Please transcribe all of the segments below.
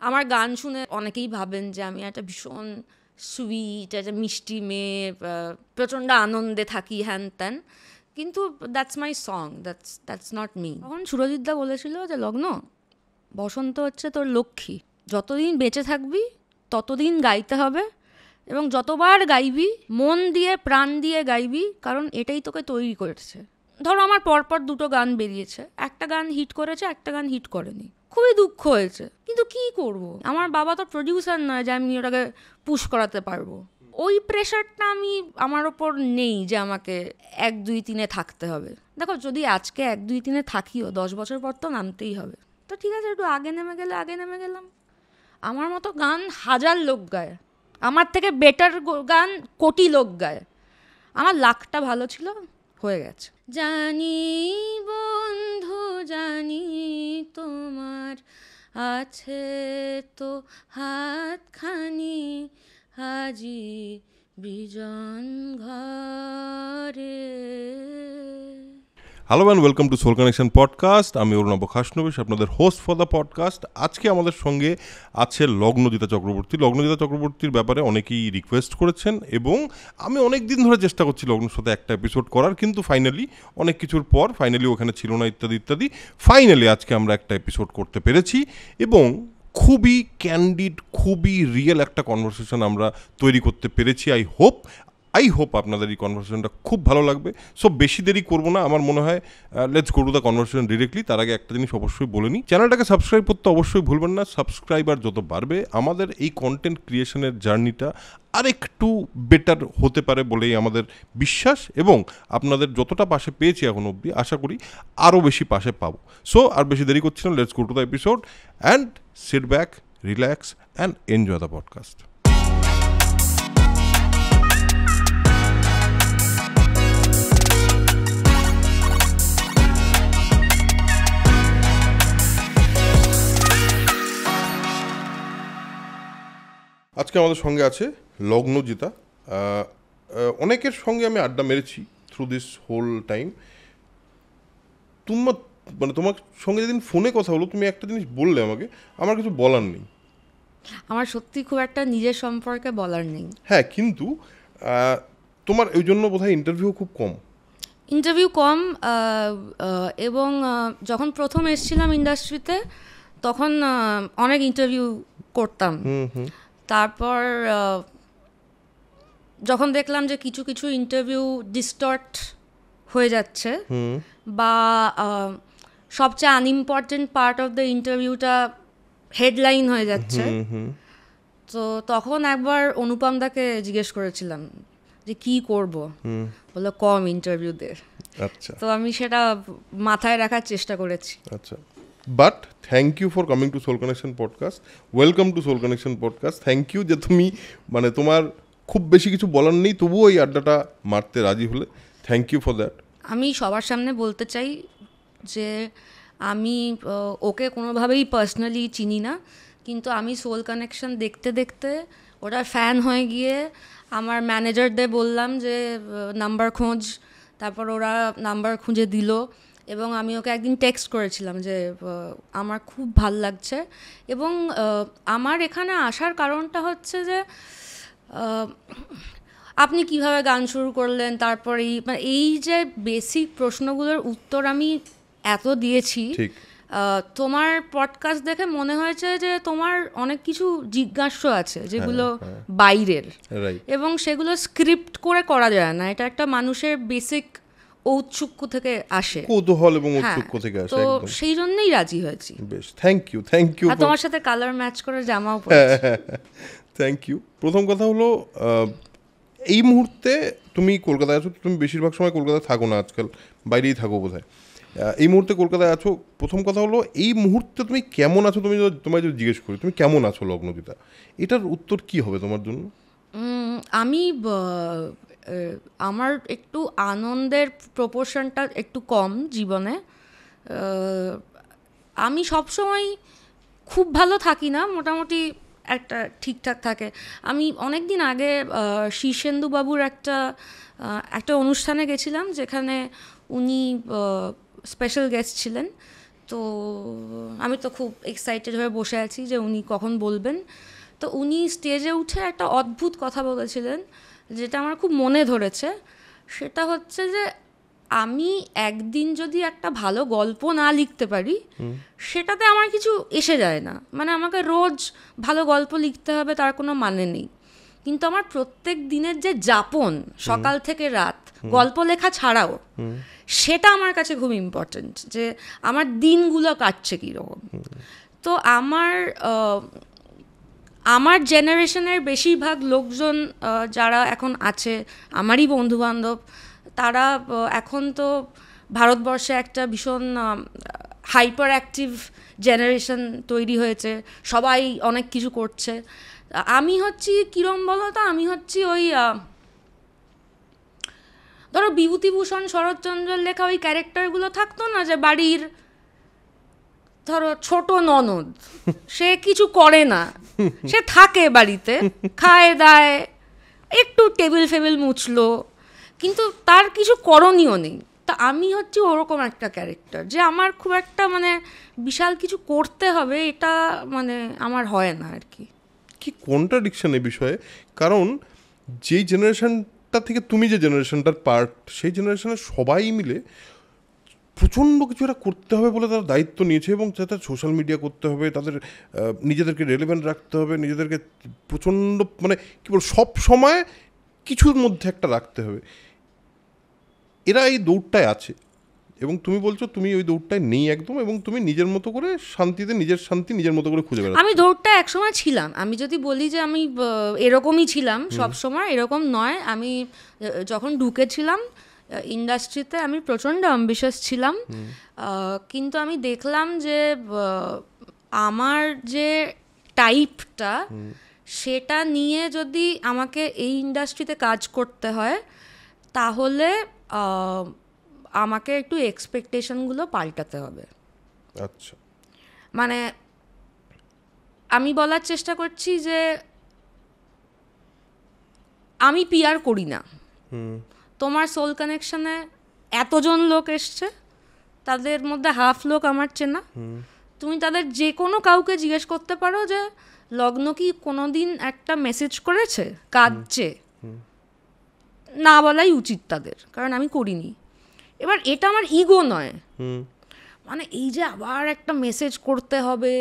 আমার গান শুনে অনেকেই ভাবেন যে আমি একটা ভীষণ সুইট, একটা মিষ্টি মেয়ে, প্রচণ্ড আনন্দে থাকি, হ্যান ত্যান, কিন্তু that's my song, that's not me. তখন সুরজিৎদা বলেছিল যে লগ্ন, বসন্ত হচ্ছে তোর লক্ষ্মী, যতদিন বেঁচে থাকবি ততদিন গাইতে হবে, এবং যতবার গাইবি মন দিয়ে প্রাণ দিয়ে গাইবি, কারণ এটাই তোকে তৈরি করেছে। ধরো আমার পরপর দুটো গান বেরিয়েছে, একটা গান হিট করেছে, একটা গান হিট করেনি, খুবই দুঃখ হয়েছে, কিন্তু কি করব, আমার বাবা তো প্রডিউসার নয় যে আমি ওটাকে পুশ করাতে পারবো। ওই প্রেশারটা আমার ওপর নেই যে আমাকে 1, 2, 3-এ থাকতে হবে। দেখো, যদি আজকে 1, 2, 3-এ থাকিও, 10 বছর পর তো নামতেই হবে। তো ঠিক আছে, একটু আগে নেমে গেলাম। আমার মতো গান 1000 লোক গায়, আমার থেকে বেটার গান কোটি লোক গায়। আমার লাকটা ভালো ছিল, হয়ে গেছে। জানি বন্ধু, জানি তোমার আছে তো হাতখানি, আজি বিজন ঘরে। Hello and welcome to soul connection podcast. আমি অরুণাভ খাসনবিশ, আপনাদের হোস্ট ফর দ্য পডকাস্ট। আজকে আমাদের সঙ্গে আছে লগ্নজিতা চক্রবর্তী। লগ্নজিতা চক্রবর্তীর ব্যাপারে অনেকেই রিকোয়েস্ট করেছেন এবং আমি অনেক দিন ধরে চেষ্টা করছি লগ্নের সাথে একটা এপিসোড করার, কিন্তু ফাইনালি অনেক কিছুর পর ফাইনালি ওখানে ছিল না ইত্যাদি ফাইনালি আজকে আমরা একটা এপিসোড করতে পেরেছি এবং খুবই ক্যান্ডিড, খুবই রিয়েল একটা কনভারসেশন আমরা তৈরি করতে পেরেছি। আই হোপ আপনাদের এই কনভারসেশনটা খুব ভালো লাগবে। সো বেশি দেরি করবো না, আমার মনে হয় let's go to the conversation directly. তার আগে একটা জিনিস অবশ্যই বলে নিই, চ্যানেলটাকে সাবস্ক্রাইব করতে অবশ্যই ভুলবেন না। সাবস্ক্রাইবার যত বাড়বে আমাদের এই কন্টেন্ট ক্রিয়েশনের জার্নিটা আরেকটু বেটার হতে পারে বলেই আমাদের বিশ্বাস, এবং আপনাদের যতটা পাশে পেয়েছি এখন অবধি আশা করি আরও বেশি পাশে পাবো। সো আর বেশি দেরি করছি না, let's go to the episode and sit back, relax and enjoy the podcast. আজকে আমাদের সঙ্গে আছে লগ্নজিতা। অনেকের সঙ্গে আমি আড্ডা মেরেছি থ্রু দিস হোল টাইম। তোমার সঙ্গে যেদিন ফোনে কথা হলো, তুমি একটা জিনিস বললে আমাকে, আমার কিছু বলার নেই। আমার সত্যি খুব একটা নিজের সম্পর্কে বলার নেই। হ্যাঁ, কিন্তু তোমার ওই জন্য বোধহয় ইন্টারভিউ কম, এবং যখন প্রথম এসেছিলাম ইন্ডাস্ট্রিতে তখন অনেক ইন্টারভিউ করতাম। তারপর যখন দেখলাম যে কিছু কিছু ইন্টারভিউ ডিস্টর্ট হয়ে যাচ্ছে, বা সবচেয়ে আনইম্পর্টেন্ট পার্ট অফ দ্য ইন্টারভিউটা হেডলাইন হয়ে যাচ্ছে, তো তখন একবার অনুপমদাকে জিজ্ঞেস করেছিলাম যে কি করব, বললো কম ইন্টারভিউ দে। আচ্ছা, তো আমি সেটা মাথায় রাখার চেষ্টা করেছি। আচ্ছা, but thank you for coming to soul connection podcast. Welcome to soul connection podcast. Thank you যে তুমি তোমার খুব বেশি কিছু বলার নেই, তবুও এই আড্ডাটা মারতে রাজি হলে। Thank you for that. আমি সবার সামনে বলতে চাই যে আমি ওকে কোনোভাবেই পার্সোনালি চিনি না, কিন্তু আমি সোল কানেকশন দেখতে দেখতে ওটার ফ্যান হয়ে গিয়ে আমার ম্যানেজারদের বললাম যে নাম্বার খোঁজ, তারপর ওরা নাম্বার খুঁজে দিল, এবং আমি ওকে একদিন টেক্সট করেছিলাম যে আমার খুব ভাল লাগছে, এবং আমার এখানে আসার কারণটা হচ্ছে যে আপনি কিভাবে গান শুরু করলেন, তারপর এই যে বেসিক প্রশ্নগুলোর উত্তর আমি এত দিয়েছি, তোমার পডকাস্ট দেখে মনে হয়েছে যে তোমার অনেক কিছু জিজ্ঞাসা আছে যেগুলো বাইরের, এবং সেগুলো স্ক্রিপ্ট করে করা যায় না। এটা একটা মানুষের বেসিক ঔৎসুক্য থেকে আসে, কৌতূহল এবং ঔৎসুক্য থেকে আসে। তো সেই জন্যই রাজি হয়েছি। বেশ, থ্যাংক ইউ। আর তোমার সাথে কালার ম্যাচ করে জামাও পরেছি। Thank you. প্রথম কথা হলো, এই মুহূর্তে তুমি কলকাতায় আছো, তুমি বেশিরভাগ সময় কলকাতায় থাকো না, আজকাল বাইরেই থাকো বোধহয়। এই মুহূর্তে কলকাতায় আছো। প্রথম কথা হলো, এই মুহূর্তে তুমি কেমন আছো? তোমায় যদি জিজ্ঞেস করি তুমি কেমন আছো লগ্নজিতা, এটার উত্তর কি হবে তোমার জন্য? আমার একটু আনন্দের প্রপোর্শনটা একটু কম জীবনে। আমি সবসময় খুব ভালো থাকি না, মোটামুটি একটা ঠিকঠাক থাকে। আমি অনেক দিন আগে শীর্ষেন্দু বাবুর একটা অনুষ্ঠানে গেছিলাম, যেখানে উনি স্পেশাল গেস্ট ছিলেন। তো আমি তো খুব এক্সাইটেড হয়ে বসে আছি যে উনি কখন বলবেন। তো উনি স্টেজে উঠে একটা অদ্ভুত কথা বলেছিলেন যেটা আমার খুব মনে ধরেছে। সেটা হচ্ছে যে আমি একদিন যদি একটা ভালো গল্প না লিখতে পারি সেটাতে আমার কিছু এসে যায় না, মানে আমাকে রোজ ভালো গল্প লিখতে হবে তার কোনো মানে নেই, কিন্তু আমার প্রত্যেক দিনের যে যাপন সকাল থেকে রাত গল্প লেখা ছাড়াও সেটা আমার কাছে খুব ইম্পর্টেন্ট, যে আমার দিনগুলো কাটছে কীরকম। তো আমার জেনারেশনের বেশিরভাগ লোকজন যারা এখন আছে আমারই বন্ধুবান্ধব, তারা এখন তো ভারতবর্ষে একটা ভীষণ হাইপার অ্যাক্টিভ জেনারেশন তৈরি হয়েছে, সবাই অনেক কিছু করছে। আমি হচ্ছি কিরম বলো তো, আমি হচ্ছি ওই ধরো বিভূতিভূষণ শরৎচন্দ্রের লেখা ওই ক্যারেক্টারগুলো থাকতো না, যে বাড়ির ধরো ছোট ননদ, সে কিছু করে না, সে থাকে বাড়িতে, খায় দায়, একটু টেবিল ফেবিল মুছলো, কিন্তু তার কিছু করণীয় নেই। তা আমি হচ্ছি ওরকম একটা ক্যারেক্টার, যে আমার খুব একটা মানে বিশাল কিছু করতে হবে এটা মানে আমার হয় না আর কি। কি কন্ট্রাডিকশন এই বিষয়ে, কারণ যেই জেনারেশনটা থেকে তুমি যে জেনারেশনটার পার্ট, সেই জেনারেশনের সবাই মিলে প্রচণ্ড কিছু একটা করতে হবে বলে তারা দায়িত্ব নিয়েছে, এবং যাতে সোশ্যাল মিডিয়া করতে হবে, তাদের নিজেদেরকে রেলেভেন্ট রাখতে হবে, নিজেদেরকে প্রচণ্ড মানে কী বল সব সময় কিছুর মধ্যে একটা রাখতে হবে। এরা এই দৌড়টায় আছে, এবং তুমি বলছো তুমি ওই দৌড়টায় নেই একদম, এবং তুমি নিজের মতো করে শান্তিতে নিজের শান্তি নিজের মতো করে খুঁজে বেড়াচ্ছ। আমি দৌড়টা একসময় ছিলাম, আমি যদি বলি যে আমি এরকমই ছিলাম সব সময়, এরকম নয়। আমি যখন ঢুকেছিলাম ইন্ডাস্ট্রিতে আমি প্রচণ্ড অ্যাম্বিশাস ছিলাম, কিন্তু আমি দেখলাম যে আমার যে টাইপটা সেটা নিয়ে যদি আমাকে এই ইন্ডাস্ট্রিতে কাজ করতে হয় তাহলে আমাকে একটু এক্সপেকটেশনগুলো পাল্টাতে হবে। আচ্ছা, মানে আমি বলার চেষ্টা করছি যে আমি পিআর করি না, তোমার সোল কানেকশনে এতজন লোক এসছে, তাদের মধ্যে হাফ লোক আমার চেনা, তুমি তাদের যে কোনো কাউকে জিজ্ঞেস করতে পারো যে লগ্ন কি কোনোদিন একটা মেসেজ করেছে কাঁদছে, না বলাই উচিত তাদের, কারণ আমি করিনি। এবার এটা আমার ইগো নয়, মানে এই যে আবার একটা মেসেজ করতে হবে,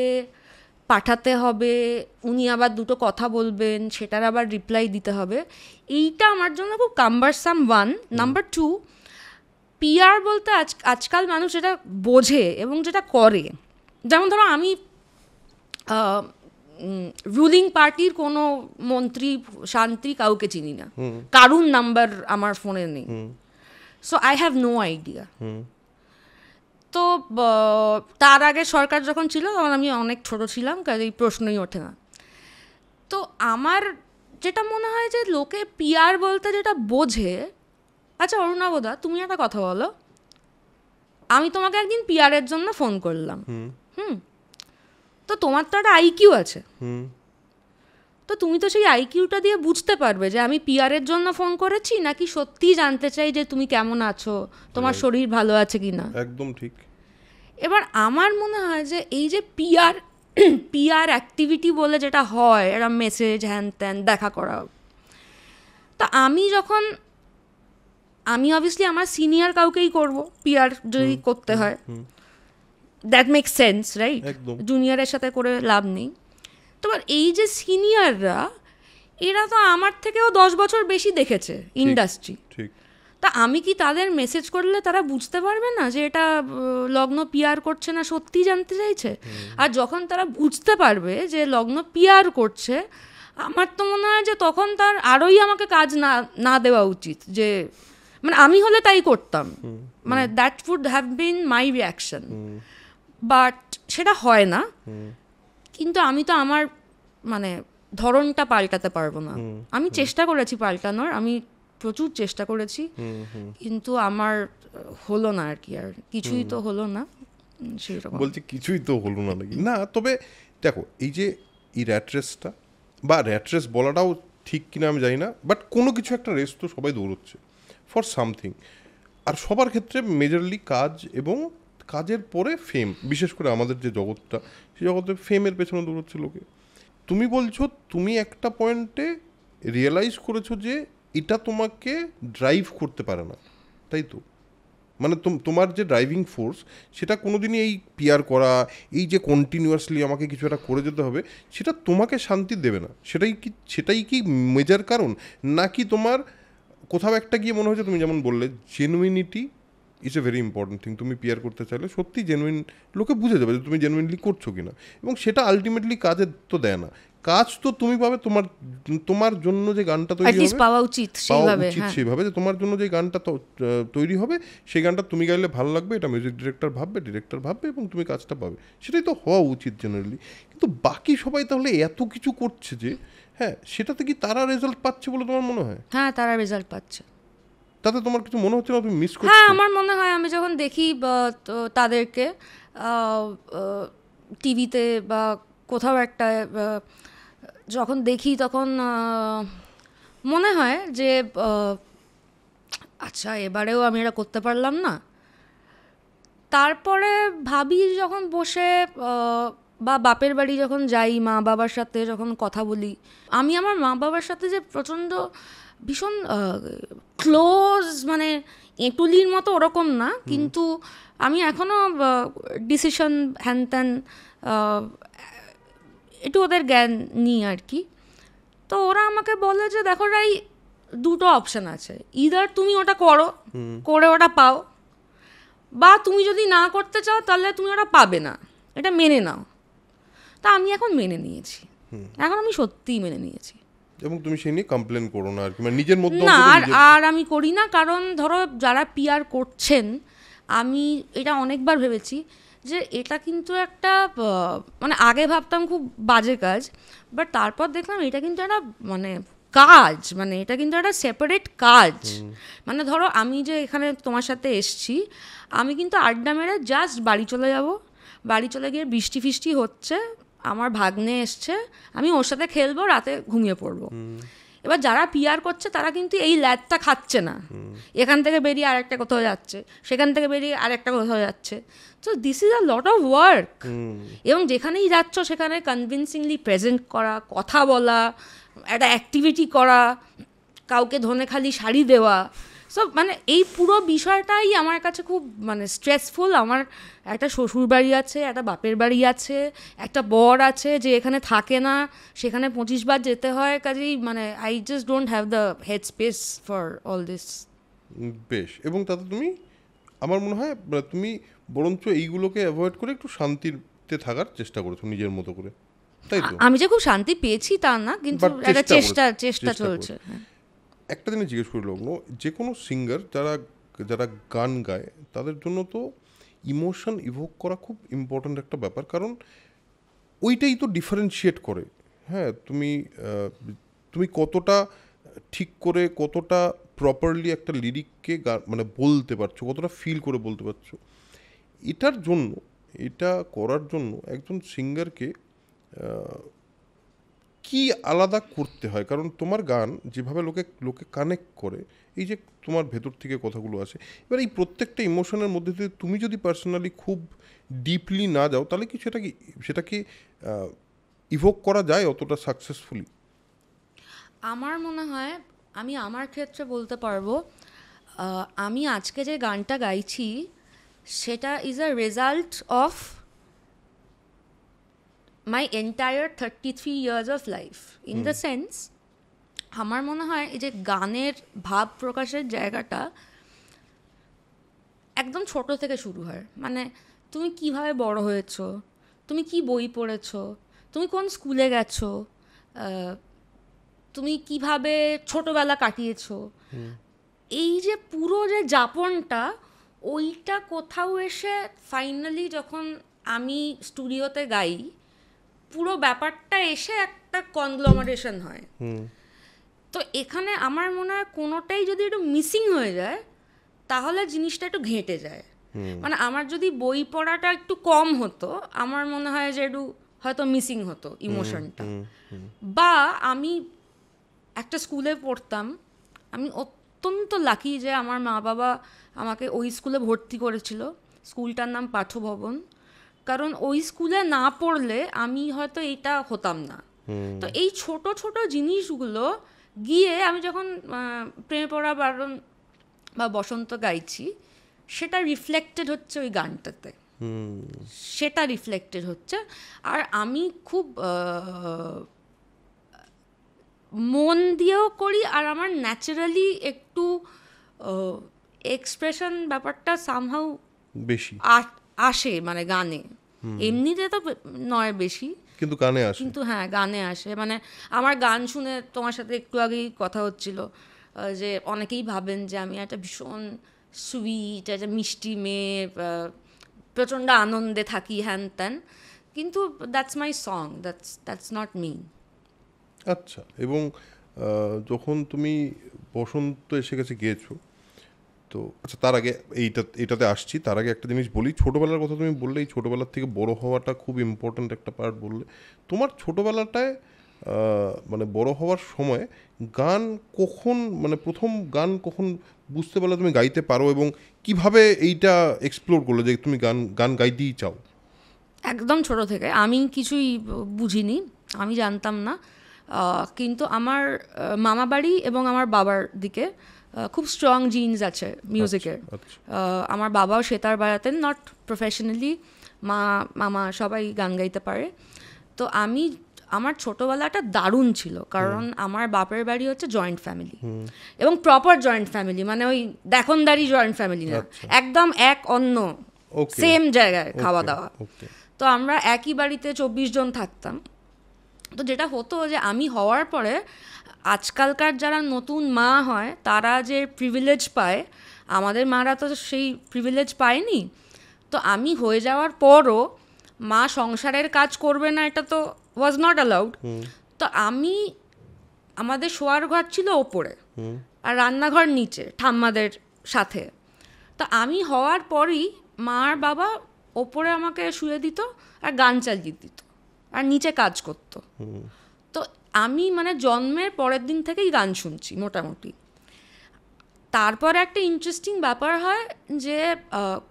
পাঠাতে হবে, উনি আবার দুটো কথা বলবেন, সেটার আবার রিপ্লাই দিতে হবে, এইটা আমার জন্য খুব cumbersome one. Number two, PR বলতে আজকাল মানুষ যেটা বোঝে এবং যেটা করে, যেমন ধরো আমি রুলিং পার্টির কোনো মন্ত্রী শান্তি কাউকে চিনি না, কারুর নাম্বার আমার ফোনে নেই, so I have no idea. তো তার আগে সরকার যখন ছিল তখন আমি অনেক ছোট ছিলাম, কাজে এই প্রশ্নই ওঠে না। তো আমার যেটা মনে হয় যে লোকে পিআর বলতে যেটা বোঝে, আচ্ছা অরুণাবদা তুমি একটা কথা বলো, আমি তোমাকে একদিন পিআরের জন্য ফোন করলাম, তো তোমার তো একটা আইকিউ আছে, তো তুমি তো সেই আইকিউটা দিয়ে বুঝতে পারবে যে আমি পিআরের জন্য ফোন করেছি নাকি সত্যিই জানতে চাই যে তুমি কেমন আছো, তোমার শরীর ভালো আছে কি না। একদম ঠিক। এবার আমার মনে হয় যে এই যে পিআর অ্যাক্টিভিটি বলে যেটা হয়, এরা মেসেজ হ্যান ত্যান দেখা করা, তা আমি অবভিয়াসলি আমার সিনিয়র কাউকেই করব পিআর যদি করতে হয়, দ্যাট মেক্স সেন্স রাইট, জুনিয়রের সাথে করে লাভ নেই। তো এই যে সিনিয়ররা, এরা তো আমার থেকেও 10 বছর বেশি দেখেছে ইন্ডাস্ট্রি, তা আমি কি তাদের মেসেজ করলে তারা বুঝতে পারবে না যে এটা লগ্ন পিআর করছে না সত্যি জানতে চাইছে? আর যখন তারা বুঝতে পারবে যে লগ্ন পিআর করছে, আমার তো মনে হয় যে তখন তার আরোই আমাকে কাজ না দেওয়া উচিত, যে মানে আমি হলে তাই করতাম, মানে that would have been my reaction, but সেটা হয় না। কিন্তু আমি তো আমার মানে ধরনটা পাল্টাতে পারবো না। আমি চেষ্টা করেছি পাল্টানোর, আমি প্রচুর চেষ্টা করেছি, কিন্তু আমার হলো না আর কি, আর কিছুই তো হলো না সেরকম। বলছি কিছুই তো হলো না নাকি? না, তবে দেখো এই যে এই র্যাট রেসটা, বা র্যাট রেস বলাটাও ঠিক কিনা আমি জানি না, বাট কোনো কিছু একটা রেস তো সবাই দৌড়চ্ছে ফর সামথিং, আর সবার ক্ষেত্রে মেজরলি কাজ এবং কাজের পরে ফেম, বিশেষ করে আমাদের যে জগৎটা, সেই জগতে ফেমের পেছনে দৌড়চ্ছে লোকে। তুমি বলছো তুমি একটা পয়েন্টে রিয়েলাইজ করেছো যে এটা তোমাকে ড্রাইভ করতে পারে না, তাই তো? মানে তোমার যে ড্রাইভিং ফোর্স সেটা কোনোদিনই এই পিয়ার করা, এই যে কন্টিনিউয়াসলি আমাকে কিছু একটা করে যেতে হবে, সেটা তোমাকে শান্তি দেবে না। সেটাই কি মেজর কারণ, নাকি তোমার কোথাও একটা গিয়ে মনে হচ্ছে, তুমি যেমন বললে genuinity is a very important thing. তুমি পিয়ার করতে চাইলে সত্যি জেনুইন লোকে বুঝে যাবে যে তুমি জেনুইনলি করছো কিনা, এবং সেটা আলটিমেটলি কাজে তো দেয় না। কাজ তো তুমি পাবে তোমার জন্য যে গানটা তৈরি হবে, পাওয়া উচিত সেইভাবে যে তোমার জন্য যে গানটা তৈরি হবে, সেই গানটা তুমি গাইলে ভালো লাগবে, এটা মিউজিক ডিরেক্টর ভাববে এবং তুমি কাজটা পাবে। সেটাই তো হওয়া উচিত জেনারেলি। কিন্তু বাকি সবাই তাহলে এত কিছু করছে যে, হ্যাঁ, সেটাতে কি তারা রেজাল্ট পাচ্ছে বলে তোমার মনে হয়? হ্যাঁ, তারা রেজাল্ট পাচ্ছে। তাতে তোমার কিছু মনে হচ্ছে না তুমি মিস করছো? হ্যাঁ, আমার মনে হয় আমি যখন দেখি তাদেরকে টিভিতে বা কোথাও একটা যখন দেখি, তখন মনে হয় যে আচ্ছা, এবারেও আমি এটা করতে পারলাম না। তারপরে ভাবি যখন বসে, বা বাপের বাড়ি যখন যাই, মা বাবার সাথে যখন কথা বলি, আমি আমার মা বাবার সাথে যে প্রচণ্ড ভীষণ ক্লোজ, মানে এঁটুলির মতো ওরকম না, কিন্তু আমি এখনও ডিসিশন হ্যান ত্যান একটু ওদের জ্ঞান নিই আর কি। তো ওরা আমাকে বলে যে দেখো রাই, দুটো অপশান আছে, ইদার তুমি ওটা করে ওটা পাও, বা তুমি যদি না করতে চাও তাহলে তুমি ওটা পাবে না, এটা মেনে নাও। তা আমি এখন মেনে নিয়েছি, এখন আমি সত্যিই মেনে নিয়েছি, এবং তুমি সেই নিয়ে কমপ্লেন করো না আর কি, মানে নিজের মধ্যে না। আর আমি করি না, কারণ ধরো যারা পিআর করছেন, আমি এটা অনেকবার ভেবেছি যে এটা কিন্তু একটা, মানে আগে ভাবতাম খুব বাজে কাজ, বাট তারপর দেখলাম এটা কিন্তু একটা মানে কাজ, মানে এটা কিন্তু একটা সেপারেট কাজ। মানে ধরো আমি যে এখানে তোমার সাথে এসছি, আমি কিন্তু আড্ডা মেরে জাস্ট বাড়ি চলে যাব, বাড়ি চলে গিয়ে বৃষ্টি ফিষ্টি হচ্ছে, আমার ভাগ্নে এসছে, আমি ওর সাথে খেলবো, রাতে ঘুমিয়ে পড়বো। এবার যারা পিআর করছে তারা কিন্তু এই ল্যাদটা খাচ্ছে না, এখান থেকে বেরিয়ে আরেকটা কোথাও যাচ্ছে, সেখান থেকে বেরিয়ে আরেকটা কোথাও যাচ্ছে। তো this is a lot of work. এবং যেখানেই যাচ্ছ সেখানে কনভিনসিংলি প্রেজেন্ট করা, কথা বলা, একটা অ্যাক্টিভিটি করা, কাউকে ধনেখালি শাড়ি দেওয়া, সো মানে এই পুরো বিষয়টাই আমার কাছে খুব মানে স্ট্রেসফুল। আমার একটা শ্বশুর বাড়ি আছে, একটা বাপের বাড়ি আছে, একটা বর আছে যে এখানে থাকে না, সেখানে 25 বার যেতে হয়, কাজেই মানে I just don't have the head space for all this. বেশ, এবং তাতে তুমি, আমার মনে হয় তুমি বরঞ্চ এইগুলোকে অ্যাভয়েড করে একটু শান্তিতে থাকার চেষ্টা করেছো নিজের মতো করে, তাই তো? আমি যে খুব শান্তি পেয়েছি তা না, কিন্তু একটা চেষ্টা চলছে। একটা জিনিস জিজ্ঞেস করি লগ্ন, যে কোনো সিঙ্গার যারা গান গায় তাদের জন্য তো ইমোশন ইভোক করা খুব ইম্পর্ট্যান্ট একটা ব্যাপার, কারণ ওইটাই তো ডিফারেন্সিয়েট করে। হ্যাঁ, তুমি কতটা ঠিক করে, কতটা প্রপারলি একটা লিরিককে মানে বলতে পারছো, কতটা ফিল করে বলতে পারছো, এটা করার জন্য একজন সিঙ্গারকে কি আলাদা করতে হয়? কারণ তোমার গান যেভাবে লোকে কানেক্ট করে, এই যে তোমার ভেতর থেকে কথাগুলো আসে, এবার এই প্রত্যেকটা ইমোশনের মধ্যে দিয়ে তুমি যদি পার্সোনালি খুব ডিপলি না যাও, তাহলে কি সেটাকে ইভোক করা যায় অতটা সাকসেসফুলি? আমার মনে হয়, আমি আমার ক্ষেত্রে বলতে পারবো, আমি আজকে যে গানটা গাইছি সেটা is a result of my entire 33 years of life. In the sense, আমার মনে হয় এই যে গানের ভাব প্রকাশের জায়গাটা একদম ছোট থেকে শুরু হয়। মানে তুমি কিভাবে বড় হয়েছো, তুমি কি বই পড়েছো, তুমি কোন স্কুলে গেছো, তুমি কিভাবে ছোটবেলা কাটিয়েছো, এই যে পুরো যে যাপনটা, ওইটা কোথাও এসে ফাইনালি যখন আমি স্টুডিওতে গাই, পুরো ব্যাপারটা এসে একটা কনগ্লোমারেশন হয়। তো এখানে আমার মনে হয় কোনোটাই যদি একটু মিসিং হয়ে যায় তাহলে জিনিসটা একটু ঘেঁটে যায়। মানে আমার যদি বই পড়াটা একটু কম হতো, আমার মনে হয় যে একটু হয়তো মিসিং হতো ইমোশনটা। বা আমি একটা স্কুলে পড়তাম, আমি অত্যন্ত লাকি যে আমার মা বাবা আমাকে ওই স্কুলে ভর্তি করেছিল, স্কুলটার নাম পাঠভবন, কারণ ওই স্কুলে না পড়লে আমি হয়তো এইটা হতাম না। তো এই ছোট ছোট জিনিসগুলো গিয়ে আমি যখন প্রেমে পড়া বারণ বা বসন্ত গাইছি, সেটা রিফ্লেক্টেড হচ্ছে ওই গানটাতে, সেটা রিফ্লেক্টেড হচ্ছে। আর আমি খুব মন দিয়েও করি, আর আমার ন্যাচারালি একটু এক্সপ্রেশন ব্যাপারটা সামহাউ বেশি আসে, মানে গানে। এমনিতে তো নয় বেশি, কিন্তু গানে আসে, কিন্তু হ্যাঁ গানে আসে। মানে আমার গান শুনে তোমার সাথে একটু আগেই কথা হচ্ছিল যে অনেকেই ভাবেন যে আমি একটা ভীষণ সুইট, একটা মিষ্টি মেয়ে, প্রচণ্ড আনন্দে থাকি, হ্যান ত্যান, কিন্তু that's my song, that's not me. আচ্ছা। এবং যখন তুমি বসন্ত এসে গেছে গিয়েছো, তো আচ্ছা তার আগে এটাতে আসছি, তার আগে একটা জিনিস বলি। ছোটোবেলার কথা তুমি বললে, এই ছোটোবেলার থেকে বড় হওয়াটা খুব ইম্পর্ট্যান্ট একটা পার্ট বললে। তোমার ছোটোবেলাটায় মানে বড় হওয়ার সময় গান কখন, মানে প্রথম গান কখন বুঝতে পারলে তুমি গাইতে পারো, এবং কিভাবে এইটা এক্সপ্লোর করলে যে তুমি গান গাইতেই চাও? একদম ছোট থেকে আমি কিছুই বুঝিনি, আমি জানতাম না। কিন্তু আমার মামা বাড়ি এবং আমার বাবার দিকে খুব স্ট্রং জিনস আছে মিউজিকের। আমার বাবাও সেতার বাজাতেন, নট প্রফেশনালি। মামা সবাই গান গাইতে পারে। তো আমার ছোটোবেলাটা দারুণ ছিল, কারণ আমার বাপের বাড়ি হচ্ছে জয়েন্ট ফ্যামিলি, এবং প্রপার জয়েন্ট ফ্যামিলি, মানে ওই দেখনদারি জয়েন্ট ফ্যামিলি না, একদম এক অন্য সেম জায়গায় খাওয়া দাওয়া। তো আমরা একই বাড়িতে 24 জন থাকতাম। তো যেটা হতো যে আমি হওয়ার পরে আজকালকার যারা নতুন মা হয় তারা যে প্রিভিলেজ পায়, আমাদের মারা তো সেই প্রিভিলেজ পায়নি। তো আমি হয়ে যাওয়ার পরও মা সংসারের কাজ করবে না, এটা তো ওয়াজ নট অ্যালাউড। তো আমাদের শোয়ার ঘর ছিল ওপরে, আর রান্নাঘর নিচে ঠাম্মাদের সাথে। তো আমি হওয়ার পরই মা আর বাবা ওপরে আমাকে শুয়ে দিত আর গান চালিয়ে দিত, আর নিচে কাজ করতো। তো আমি মানে জন্মের পরের দিন থেকেই গান শুনছি মোটামুটি। তারপর একটা ইন্টারেস্টিং ব্যাপার হয় যে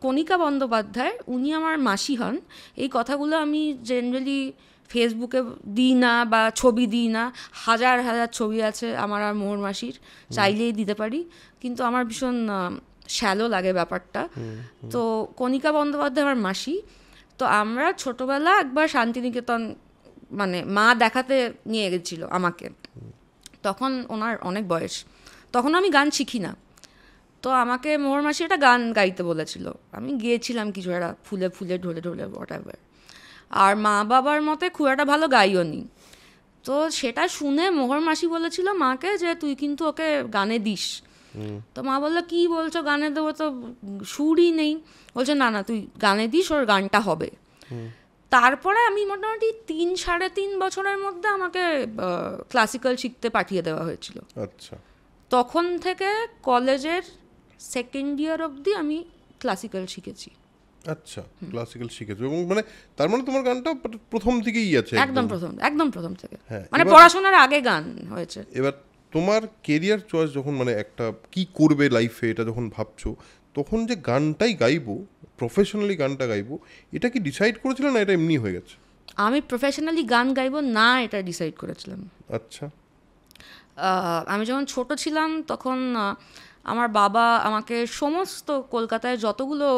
কণিকা বন্দ্যোপাধ্যায়, উনি আমার মাসি হন। এই কথাগুলো আমি জেনারেলি ফেসবুকে দিই না বা ছবি দিই না, হাজার হাজার ছবি আছে আমার আর মোহর মাসির, চাইলেই দিতে পারি, কিন্তু আমার ভীষণ শ্যালো লাগে ব্যাপারটা। তো কণিকা বন্দ্যোপাধ্যায় আমার মাসি। তো আমরা ছোটোবেলা একবার শান্তিনিকেতন, মানে মা দেখাতে নিয়ে গেছিলো আমাকে, তখন ওনার অনেক বয়স, তখন আমি গান শিখি না। তো আমাকে মোহর মাসি একটা গান গাইতে বলেছিল, আমি গিয়েছিলাম কিছু একটা ফুলে ফুলে ঢলে ঢলে হোয়াটএভার, আর মা বাবার মতে খুব একটা ভালো গাইও নি। তো সেটা শুনে মোহর মাসি বলেছিল মাকে যে তুই কিন্তু ওকে গানে দিস। তো মা বললো কী বলছো, গানে দেবো তো সুরই নেই। বলছে না না, তুই গানে দিস, ওর গানটা হবে। তারপরে আমি মোটামুটি 3-3.5 বছরের মধ্যে আমাকে ক্লাসিক্যাল শিখতে পাঠিয়ে দেওয়া হয়েছিল। আচ্ছা। তখন থেকে কলেজের সেকেন্ড ইয়ার অবধি আমি ক্লাসিক্যাল শিখেছি। আচ্ছা, ক্লাসিক্যাল শিখেছো, এবং মানে তার মানে তোমার গানটা প্রথম থেকেই আছে? একদম প্রথম থেকে, মানে পড়াশোনার আগে গান হয়েছে। এবার তোমার কেরিয়ার চয়েস যখন, মানে একটা কি করবে লাইফে এটা যখন ভাবছো, তখন যে গানটাই গাইবো, প্রফেশনালি গানটা গাইবো, এটা কি ডিসাইড করেছিল না এটা এমনি হয়ে গেছে? আমি প্রফেশনালি গান গাইবো না এটা ডিসাইড করেছিলাম। আচ্ছা। আমি যখন ছোট ছিলাম তখন আমার বাবা আমাকে সমস্ত কলকাতায় যতগুলো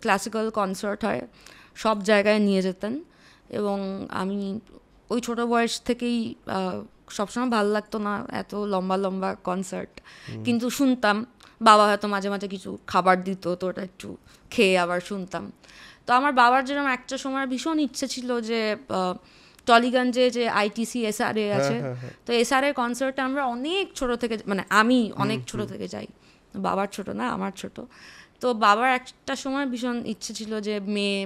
ক্লাসিক্যাল কনসার্ট হয় সব জায়গায় নিয়ে যেতেন, এবং আমি ওই ছোটো বয়স থেকেই সবসময় ভালো লাগতো না এত লম্বা লম্বা কনসার্ট, কিন্তু শুনতাম। বাবা হয়তো মাঝে মাঝে কিছু খাবার দিত, তো ওটা একটু খেয়ে আবার শুনতাম। তো আমার বাবার যেরকম একটা সময় ভীষণ ইচ্ছে ছিল যে টলিগঞ্জে যে আইটিসি এসআরএ আছে, তো এসআরএ কনসার্টে আমরা অনেক ছোট থেকে, মানে আমি অনেক ছোট থেকে যাই, বাবার ছোট না আমার ছোট। তো বাবার একটা সময় ভীষণ ইচ্ছে ছিল যে মেয়ে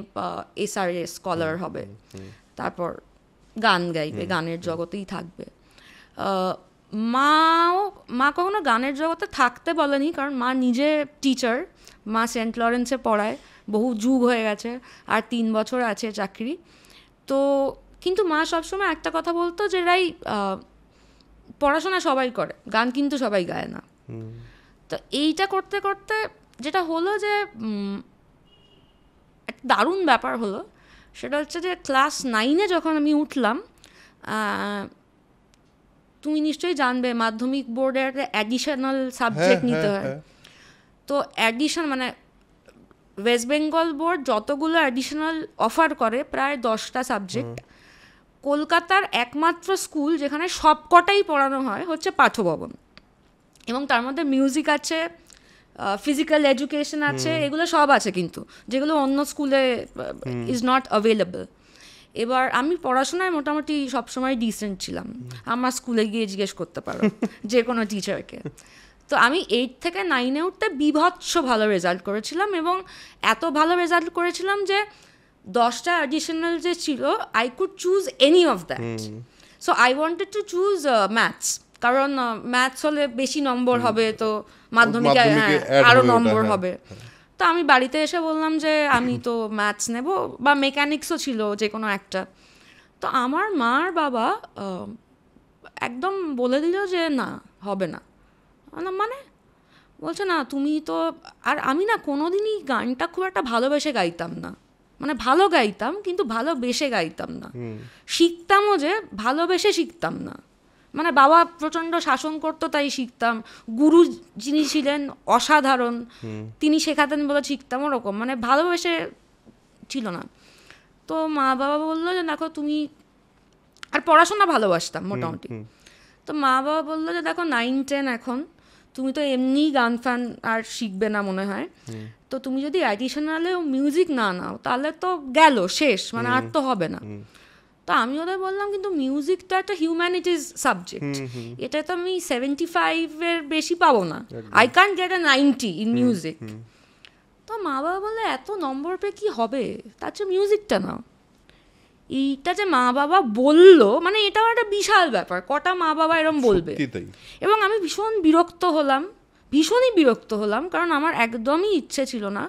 এসআরএ স্কলার হবে, তারপর গান গাইবে, গানের জগতেই থাকবে। মা কখনো গানের জগতে থাকতে বলেনি, কারণ মা নিজে টিচার, মা সেন্ট লরেন্সে পড়ায়, বহু যুগ হয়ে গেছে, আর 3 বছর আছে চাকরি। তো কিন্তু মা সবসময় একটা কথা বলতো যে রাই পড়াশোনা সবাই করে, গান কিন্তু সবাই গায় না। তো এইটা করতে করতে যেটা হলো যে একটা দারুণ ব্যাপার হলো, সেটা হচ্ছে যে ক্লাস 9-এ যখন আমি উঠলাম, তুমি নিশ্চয়ই জানবে মাধ্যমিক বোর্ডে একটা অ্যাডিশনাল সাবজেক্ট নিতে হয়। তো অ্যাডিশন মানে ওয়েস্ট বেঙ্গল বোর্ড যতগুলো অ্যাডিশনাল অফার করে প্রায় 10টা সাবজেক্ট, কলকাতার একমাত্র স্কুল যেখানে সবকটাই পড়ানো হয় হচ্ছে পাঠভবন, এবং তার মধ্যে মিউজিক আছে, ফিজিক্যাল এডুকেশন আছে, এগুলো সব আছে, কিন্তু যেগুলো অন্য স্কুলে ইজ নট অ্যাভেলেবল। এবার আমি পড়াশোনায় মোটামুটি সবসময় ডিসেন্ট ছিলাম, আমার স্কুলে গিয়ে জিজ্ঞেস করতে পারো যে কোনো টিচারকে। তো আমি 8 থেকে 9-এ উঠতে বিভৎস ভালো রেজাল্ট করেছিলাম, এবং এত ভালো রেজাল্ট করেছিলাম যে 10টা অ্যাডিশনাল যে ছিল, I could choose any of that. So I wanted to choose maths, কারণ ম্যাথস হলে বেশি নম্বর হবে, তো মাধ্যমিকে আরও নম্বর হবে। তো আমি বাড়িতে এসে বললাম যে আমি তো ম্যাথস নেব, বা মেকানিক্সও ছিল যে কোনো একটা। তো আমার মার বাবা একদম বলে দিল যে না, হবে না। মানে বলছে না তুমি তো, আর আমি না কোনোদিনই গানটা খুব একটা ভালোবেসে গাইতাম না, মানে ভালো গাইতাম কিন্তু ভালোবেসে গাইতাম না, শিখতামও যে ভালোবেসে শিখতাম না। মানে বাবা প্রচণ্ড শাসন করতো তাই শিখতাম, গুরু যিনি ছিলেন অসাধারণ, তিনি শেখাতেন বলে শিখতাম, ওরকম মানে ভালোবেসে ছিল না। তো মা বাবা বললো যে দেখো তুমি, আর পড়াশোনা ভালোবাসতাম মোটামুটি। তো মা বাবা বললো যে দেখো 9-10 এখন, তুমি তো এমনি গান ফান আর শিখবে না মনে হয়, তো তুমি যদি অ্যাডিশনালেও মিউজিক না নাও তাহলে তো গেল শেষ, মানে আর তো হবে না। তো আমি ওদের বললাম কিন্তু মিউজিক তো একটা হিউম্যানিটিজ সাবজেক্ট, এটা তো আমি 75-এর বেশি পাবো না, I can't get a 90 in music. তো মা বাবা বললে এত নম্বর পেয়ে কী হবে, তার চেয়ে মিউজিকটা নাও। এইটা যে মা বাবা বললো, মানে এটাও একটা বিশাল ব্যাপার, কটা মা বাবা এরম বলবে। এবং আমি ভীষণই বিরক্ত হলাম, কারণ আমার একদমই ইচ্ছে ছিল না,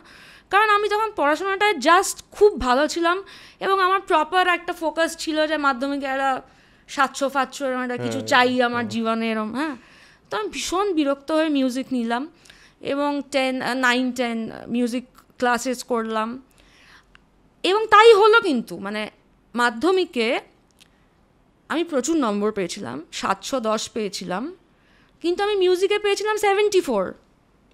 কারণ আমি তখন পড়াশোনাটায় জাস্ট খুব ভালো ছিলাম, এবং আমার প্রপার একটা ফোকাস ছিল যে মাধ্যমিকে একটা 700-500 এরম একটা কিছু চাই আমার জীবনে এরম। হ্যাঁ, তো আমি ভীষণ বিরক্ত হয়ে মিউজিক নিলাম, এবং 9-10 মিউজিক ক্লাসেস করলাম, এবং তাই হলো। কিন্তু মানে মাধ্যমিকে আমি প্রচুর নম্বর পেয়েছিলাম, 710 পেয়েছিলাম, কিন্তু আমি মিউজিকে পেয়েছিলাম 74,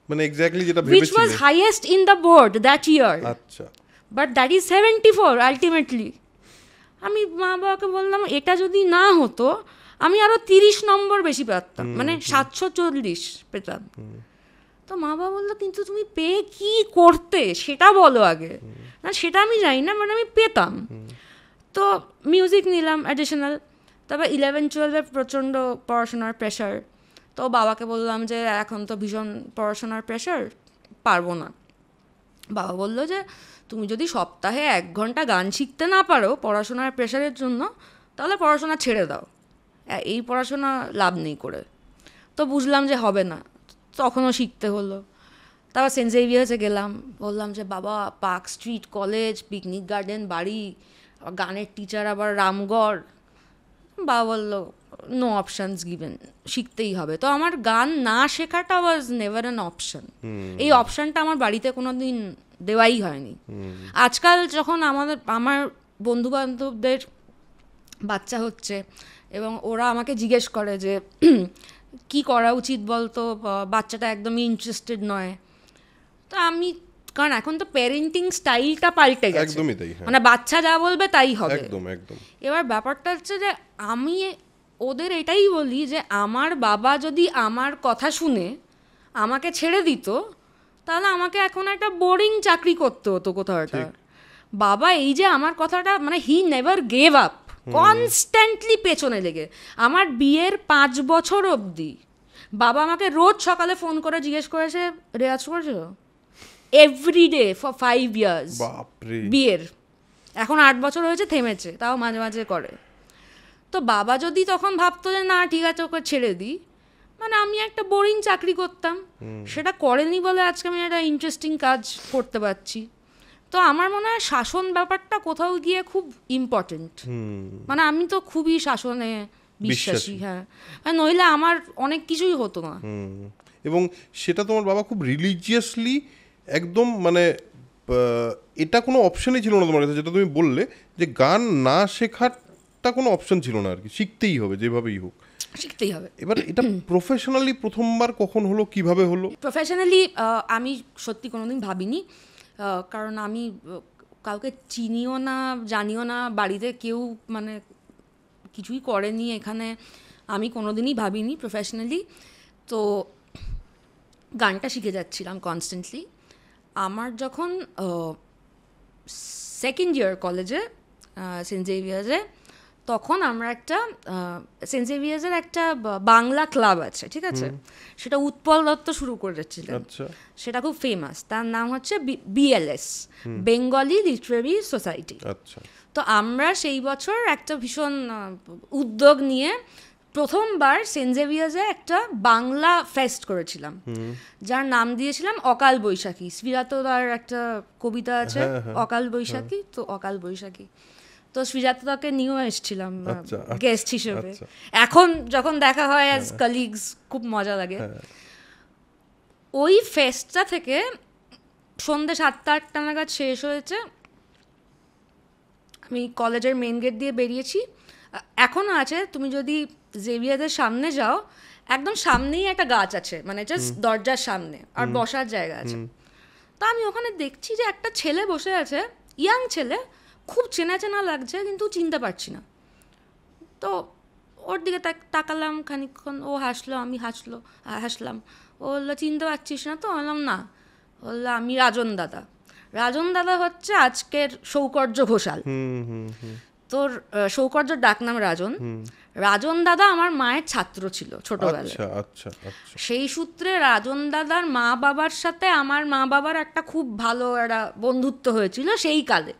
মানে এক্স্যাক্টলি যেটা ভেবেছিলে, which was highest in the board that year. আচ্ছা, but that is 74 ultimately. আমি মা বাবাকে বললাম এটা যদি না হতো আমি আরো 30 নম্বর বেশি পেতাম, মানে 740 পেতাম। তো মা বাবা বললো কিন্তু তুমি পেয়ে কি করতে সেটা বলো আগে। না সেটা আমি জানি না, মানে আমি পেতাম। তো মিউজিক নিলাম অ্যাডিশনাল। তবে 11-12-এ প্রচণ্ড পড়াশোনার প্রেশার, তো বাবাকে বললাম যে এখন তো ভীষণ পড়াশোনার প্রেশার, পারবো না। বাবা বললো যে তুমি যদি সপ্তাহে 1 ঘন্টা গান শিখতে না পারো পড়াশোনার প্রেশারের জন্য, তাহলে পড়াশোনা ছেড়ে দাও, এই পড়াশোনা লাভ নেই করে। তো বুঝলাম যে হবে না, তখনও শিখতে হলো। তারপর সেন্ট জেভিয়ার্সে গেলাম, বললাম যে বাবা park street college, picnic garden বাড়ি, গানের টিচার আবার রামগড়। বাবা বললো নো অপশানস গিভেন, শিখতেই হবে। তো আমার গান না শেখাটা ওয়াজ নেভার অ্যান অপশান। এই অপশানটা আমার বাড়িতে কোনো দিন দেওয়াই হয়নি। আজকাল যখন আমার বন্ধু বান্ধবদের বাচ্চা হচ্ছে এবং ওরা আমাকে জিজ্ঞেস করে যে কি করা উচিত বলতো, বাচ্চাটা একদমই ইন্টারেস্টেড নয়, তো আমি, কারণ এখন তো প্যারেন্টিং স্টাইলটা পাল্টে গেছে, একদমই তাই, মানে বাচ্চা যা বলবে তাই হবে। একদম একদম। এবার ব্যাপারটা হচ্ছে যে আমি ওদের এটাই বলি যে আমার বাবা যদি আমার কথা শুনে আমাকে ছেড়ে দিত, তাহলে আমাকে এখন একটা বোরিং চাকরি করতে হতো কোথাও একটা। বাবা এই যে আমার কথাটা, মানে he never gave up, constantly পেছনে লেগে। আমার বিয়ের 5 বছর অবধি বাবা আমাকে রোজ সকালে ফোন করে জিজ্ঞেস করেছে রেয়াজ করেছো, এভরিডে ফর 5 ইয়ার্স। বিয়ের এখন 8 বছর হয়েছে, থেমেছে, তাও মাঝে মাঝে করে। তো বাবা যদি তখন ভাবতো যে না ঠিক আছে ওকে ছেড়ে দিই, মানে আমি একটা বোরিং চাকরি করতাম, সেটা করেনি বলে আজকে আমি একটা ইন্টারেস্টিং কাজ করতে পারছি। তো আমার মনে হয় শাসন ব্যাপারটা কোথাও গিয়ে খুব ইম্পর্টেন্ট। মানে আমি তো খুবই শাসনে বিশ্বাসী, হ্যাঁ, নইলে আমার অনেক কিছুই হতো না। এবং সেটা তোমার বাবা খুব রিলিজিয়াসলি একদম মানে এটা কোনো অপশনই ছিল না তোমার কাছে, যেটা তুমি বললে যে গান না শেখাটা কোনো অপশন ছিল না আর কি, শিখতেই হবে যেভাবেই হোক, শিখতেই হবে। এবার এটা প্রফেশনালি প্রথমবার কখন হলো, কিভাবে হলো? প্রফেশনালি আমি সত্যি কোনোদিন ভাবিনি, কারণ আমি কাউকে চিনিও না, জানিও না, বাড়িতে কেউ মানে কিছুই করেনি এখানে, আমি কোনোদিনই ভাবিনি প্রফেশনালি। তো গানটা শিখে যাচ্ছিলাম কনস্ট্যান্টলি। আমার যখন সেকেন্ড ইয়ার কলেজে সেন্ট জেভিয়ার্সে, তখন আমরা একটা সেন্ট জেভিয়ার্সের একটা বাংলা ক্লাব আছে, ঠিক আছে, সেটা উৎপল দত্ত শুরু করেছিলেন, সেটা খুব ফেমাস, তার নাম হচ্ছে BLS, বেঙ্গলি লিটারেরি সোসাইটি। তো আমরা সেই বছর একটা ভীষণ উদ্যোগ নিয়ে প্রথমবার সেন্ট জেভিয়ার্সে একটা বাংলা ফেস্ট করেছিলাম, যার নাম দিয়েছিলাম অকাল বৈশাখী। শ্রীজাতদার একটা কবিতা আছে অকাল বৈশাখী, তো অকাল বৈশাখী। তো শ্রীজাতদাকে নিয়েও এসেছিলাম গেস্ট হিসেবে। এখন যখন দেখা হয় অ্যাজ কলিগস খুব মজা লাগে। ওই ফেস্টটা থেকে সন্ধ্যে 7-8টা নাগাদ শেষ হয়েছে, আমি কলেজের মেন গেট দিয়ে বেরিয়েছি, এখনও আছে, তুমি যদি জেভিয়ারদের সামনে যাও একদম সামনেই একটা গাছ আছে, মানে জাস্ট দরজার সামনে, আর বসার জায়গা আছে। তো আমি ওখানে দেখছি যে একটা ছেলে বসে আছে, ইয়াং ছেলে, খুব চেনা চেনা লাগছে কিন্তু চিনতে পারছি না। তো ওর দিকে তাকালাম খানিকক্ষণ, ও হাসলো, আমি হাসলাম। ও বললো চিনতে পারছিস না? তো বললাম না। বললো আমি রাজন দাদা। রাজন দাদা হচ্ছে আজকের সৌকর্য ঘোষাল। তোর সৌকর্যর ডাকনাম রাজন। রাজন দাদা আমার মায়ের ছাত্র ছিল ছোটবেলায়। সেই সূত্রে রাজন দাদার মা বাবার সাথে আমার মা বাবার একটা খুব ভালো একটা বন্ধুত্ব হয়েছিল সেই কালে,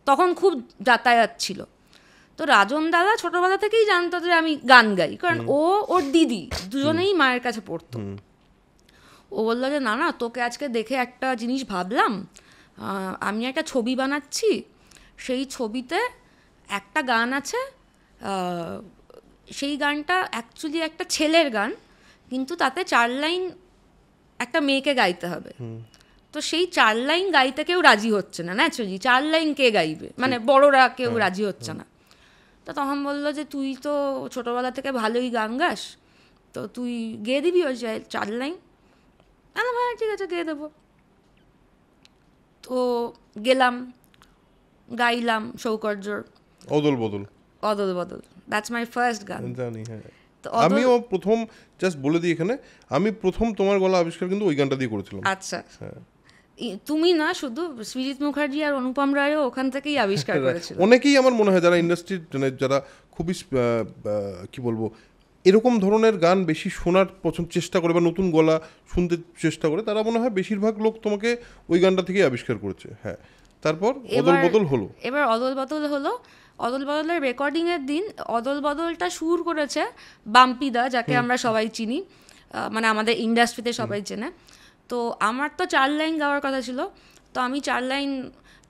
তখন খুব যাতায়াত ছিল। তো রাজন দাদা ছোটবেলা থেকেই জানতো যে আমি গান গাই, কারণ ও ওর দিদি দুজনেই মায়ের কাছে পড়তো। ও বললো যে না না, তোকে আজকে দেখে একটা জিনিস ভাবলাম, আমি একটা ছবি বানাচ্ছি, সেই ছবিতে একটা গান আছে, সেই গানটা অ্যাকচুয়ালি একটা ছেলের গান, কিন্তু তাতে 4 লাইন একটা মেয়েকে গাইতে হবে। তো সেই 4 লাইন গাইতে কেউ রাজি হচ্ছে না, ন্যাচুরালি 4 লাইন কে গাইবে, মানে বড়রা কেউ রাজি হচ্ছে না। তো তখন বললো যে তুই তো ছোটোবেলা থেকে ভালোই গান গাস, তো তুই গেয়ে দিবি ওই 4 লাইন? হ্যাঁ ঠিক আছে গেয়ে দেবো। তো গেলাম, গাইলাম সৌকর্যর অদল বদল। দ্যাটস মাই ফার্স্ট গান। জানি, হ্যাঁ। আমিও প্রথম, জাস্ট বলে দিই এখানে, আমি প্রথম তোমার গলা আবিষ্কার কিন্তু ওই গানটা দিয়ে করেছিলাম। আচ্ছা, তুমি না, শুধু সৃজিত মুখার্জি আর অনুপম রায়ও ওখান থেকেই আবিষ্কার করেছিল। অনেকেই আমার মনে হয় যারা ইন্ডাস্ট্রির, যারা খুবই কি বলবো, এরকম ধরনের গান বেশি শোনার চেষ্টা করে বা নতুন গলা শুনতে চেষ্টা করে, তারা মনে হয় বেশিরভাগ লোক তোমাকে ওই গানটা থেকেই আবিষ্কার করেছে। হ্যাঁ, তারপর অদল বদল হলো। এবার অদল বদলের রেকর্ডিংয়ের দিন অদল বদলটা সুর করেছে বাম্পিদা, যাকে আমরা সবাই চিনি, মানে আমাদের ইন্ডাস্ট্রিতে সবাই চেনে। তো আমার তো 4 লাইন গাওয়ার কথা ছিল, তো আমি 4 লাইন